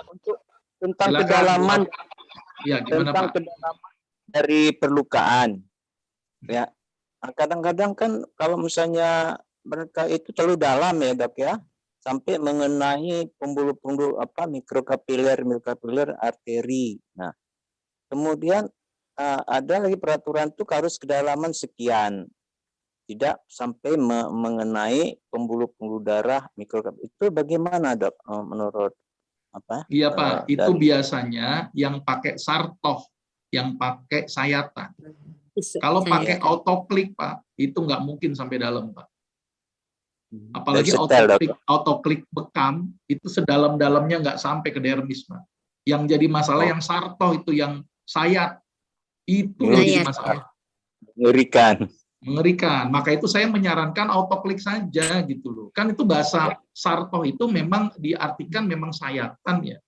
Untuk tentang Silakan, kedalaman, ya gimana tentang Pak? kedalaman dari perlukaan, ya. Kadang-kadang kan kalau misalnya mereka itu terlalu dalam ya Dok ya, sampai mengenai pembuluh-pembuluh mikrokapiler, arteri. Nah, kemudian ada lagi peraturan tuh harus kedalaman sekian, tidak sampai mengenai pembuluh-pembuluh darah mikrokapiler. Itu bagaimana Dok menurut apa? Iya Pak, itu biasanya yang pakai sartoh, yang pakai sayatan. Kalau pakai autoklik Pak, itu nggak mungkin sampai dalam Pak. Apalagi autoklik bekam, itu sedalam-dalamnya nggak sampai ke dermis Pak. Yang jadi masalah yang sartoh itu, yang sayat, itu yang jadi masalah. Mengerikan. Maka itu saya menyarankan autoklik saja gitu loh. Kan itu bahasa sartoh itu memang diartikan memang sayatan ya.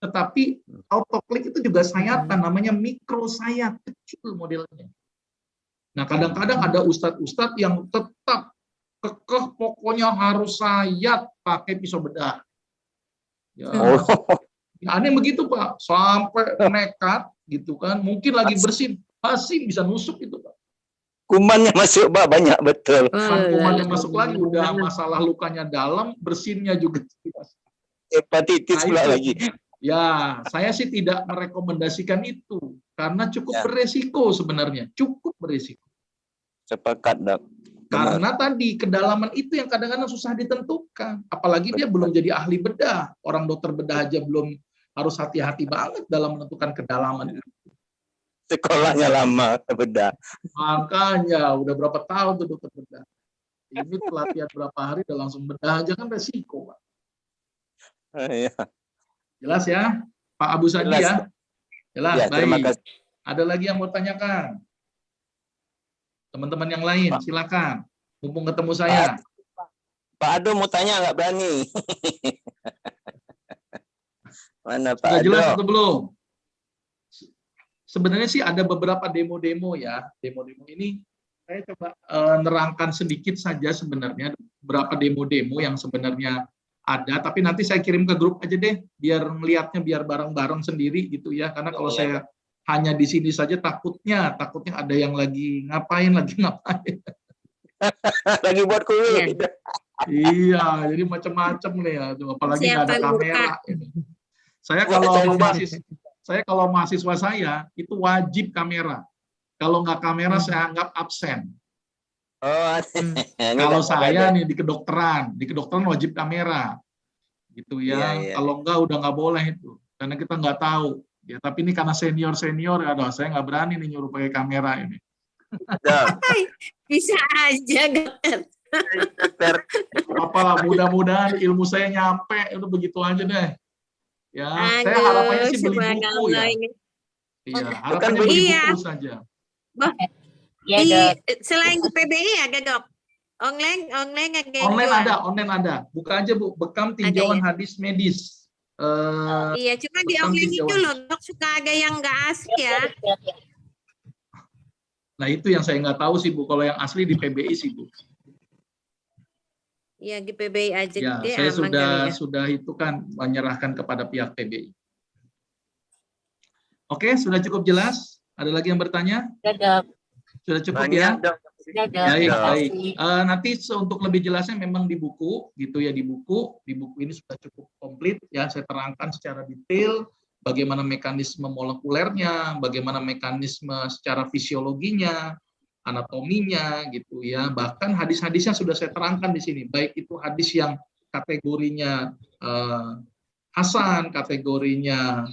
Tetapi autoklik itu juga sayatan, namanya mikrosayat, kecil modelnya. Nah, kadang-kadang ada ustadz-ustadz yang tetap kekeh pokoknya harus sayat pakai pisau bedah. Ya. Aneh begitu Pak, sampai nekat gitu kan, mungkin lagi bersin, pasti bisa nusuk itu Pak. Kumannya masuk Pak, banyak betul. Kumannya masuk lagi, udah masalah lukanya dalam, bersinnya juga. Hepatitis pula lagi. Ya, saya sih tidak merekomendasikan itu karena cukup beresiko sebenarnya, cukup beresiko. Sepakat Dok. Karena tadi kedalaman itu yang kadang-kadang susah ditentukan, apalagi dia belum jadi ahli bedah. Orang dokter bedah aja belum, harus hati-hati banget dalam menentukan kedalaman itu. Sekolahnya lama bedah. Makanya udah berapa tahun tuh dokter bedah. Ini pelatihan berapa hari udah langsung bedah aja kan resiko Pak. Iya. Jelas ya, Pak Abu Sadi ya? Jelas, ya, baik. Ada lagi yang mau tanyakan? Teman-teman yang lain, silakan. Mumpung ketemu saya. Pak Ado mau tanya nggak berani? Mana Pak Sudah Ado? jelas atau belum? Sebenarnya sih ada beberapa demo-demo ya. Demo-demo ini saya coba nerangkan sedikit saja sebenarnya. Beberapa demo-demo yang sebenarnya ada, tapi nanti saya kirim ke grup aja deh, biar melihatnya biar bareng-bareng sendiri gitu ya. Karena kalau saya hanya di sini saja takutnya ada yang lagi ngapain. Lagi buat kue. Iya, jadi macam-macam nih ya. Apalagi nggak ada kamera. Ini. Saya kalau mahasiswa saya itu wajib kamera. Kalau nggak kamera saya anggap absen. Oh, kalau saya nih di kedokteran wajib kamera, gitu ya. Kalau enggak udah nggak boleh itu, karena kita nggak tahu. Ya, tapi ini karena senior, aduh saya nggak berani nih nyuruh pakai kamera ini. Bisa aja dokter. Apalah, mudah-mudahan ilmu saya nyampe, itu begitu aja deh. Ya, saya harapannya sih beli buku ya. Iya, harapannya beli buku saja. Selain PBI ada Dok? Online ada. Buka aja Bu, bekam tinjauan hadis medis. Iya, cuma di online itu loh Dok, suka ada yang nggak asli ya. Nah itu yang saya nggak tahu sih Bu, kalau yang asli di PBI sih Bu. Ya, di PBI aja Ya, deh, saya aman kali ya. sudah itu kan menyerahkan kepada pihak PBI. Oke, sudah cukup jelas? Ada lagi yang bertanya? Ya, Dok. Sudah cukup Banyak, ya? Dok. Ya, Dok. Baik, Terima baik. kasih. Nanti untuk lebih jelasnya memang di buku, gitu ya, di buku ini sudah cukup komplit ya. Saya terangkan secara detail bagaimana mekanisme molekulernya, bagaimana mekanisme secara fisiologinya, anatominya, gitu ya. Bahkan hadis-hadisnya sudah saya terangkan di sini, baik itu hadis yang kategorinya hasan, kategorinya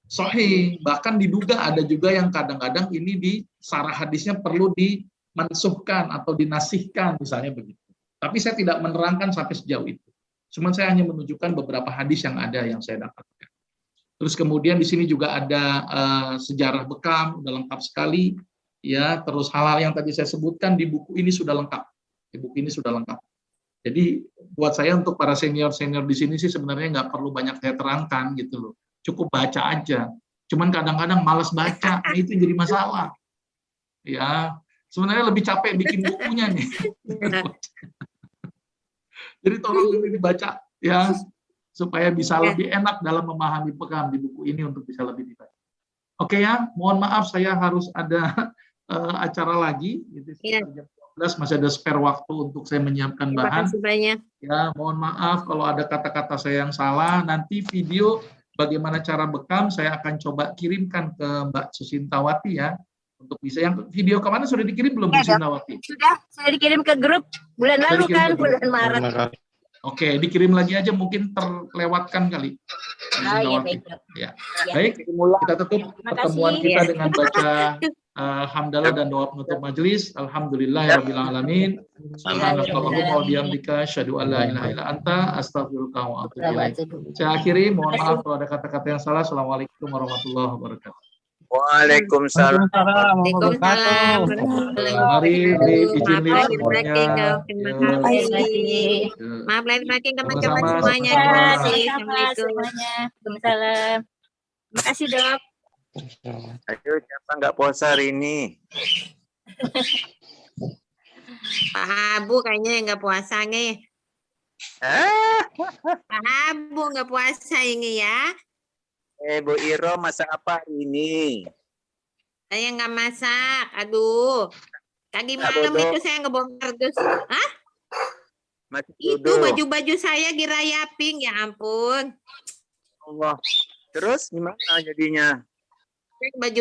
sahih, bahkan diduga ada juga yang kadang-kadang ini di sarah hadisnya perlu dimansuhkan atau dinasihkan misalnya begitu. Tapi saya tidak menerangkan sampai sejauh itu. Cuman saya hanya menunjukkan beberapa hadis yang ada yang saya dapatkan. Terus kemudian di sini juga ada sejarah bekam, udah lengkap sekali ya. Terus hal-hal yang tadi saya sebutkan di buku ini sudah lengkap. Di buku ini sudah lengkap. Jadi buat saya untuk para senior-senior di sini sih sebenarnya nggak perlu banyak saya terangkan gitu loh. Cukup baca aja. Cuman kadang-kadang malas baca, nah itu jadi masalah. Ya, sebenarnya lebih capek bikin bukunya nih. Jadi tolong ini dibaca ya, supaya bisa lebih enak dalam memahami bekam di buku ini untuk bisa lebih dibaca. Oke ya, mohon maaf saya harus ada acara lagi. Gitu, sekitar jam 12 masih ada spare waktu untuk saya menyiapkan bahan. Terima kasih banyak. Ya, mohon maaf kalau ada kata-kata saya yang salah. Nanti video bagaimana cara bekam saya akan coba kirimkan ke Mbak Susintawati ya, untuk bisa. Yang video kemana sudah dikirim belum, Bu Susintawati? Sudah, saya dikirim ke grup bulan lalu kan, bulan Maret. Oke, dikirim lagi aja, mungkin terlewatkan kali. Iya, baik, Dok. Ya. Ya. Baik, kita tutup pertemuan kita Ya. dengan baca hamdalah dan doa penutup majelis. Alhamdulillahirabbil alamin. Subhanakallahumma wa bihamdika asyhadu an la ilaha illa anta astaghfiruka wa atubu ilaik. Saya akhiri, mohon maaf kalau ada kata-kata yang salah. Assalamualaikum warahmatullahi wabarakatuh. Waalaikumsalam. Waalaikumsalam. Mari izin Maaf lift lahir batin, semuanya. Dok. Terima kasih. Maaf lahir batin teman-teman Sama-sama, semuanya. sama-sama. Terima kasih. Sama-sama Assalamualaikum. semuanya. Waalaikumsalam. Terima kasih, Dok. Ayo, siapa nggak puasa hari ini? Pak Habu kayaknya yang nggak puasa nih. Pak Habu nggak puasa ini ya. Bu Iro masak apa hari ini? Saya nggak masak. Aduh. Tadi Nggak malam bodoh. itu saya ngebongkar dus. Hah? Masih Itu duduk. baju-baju saya dirayapin. Ya ampun. Allah. Terus gimana jadinya? Baju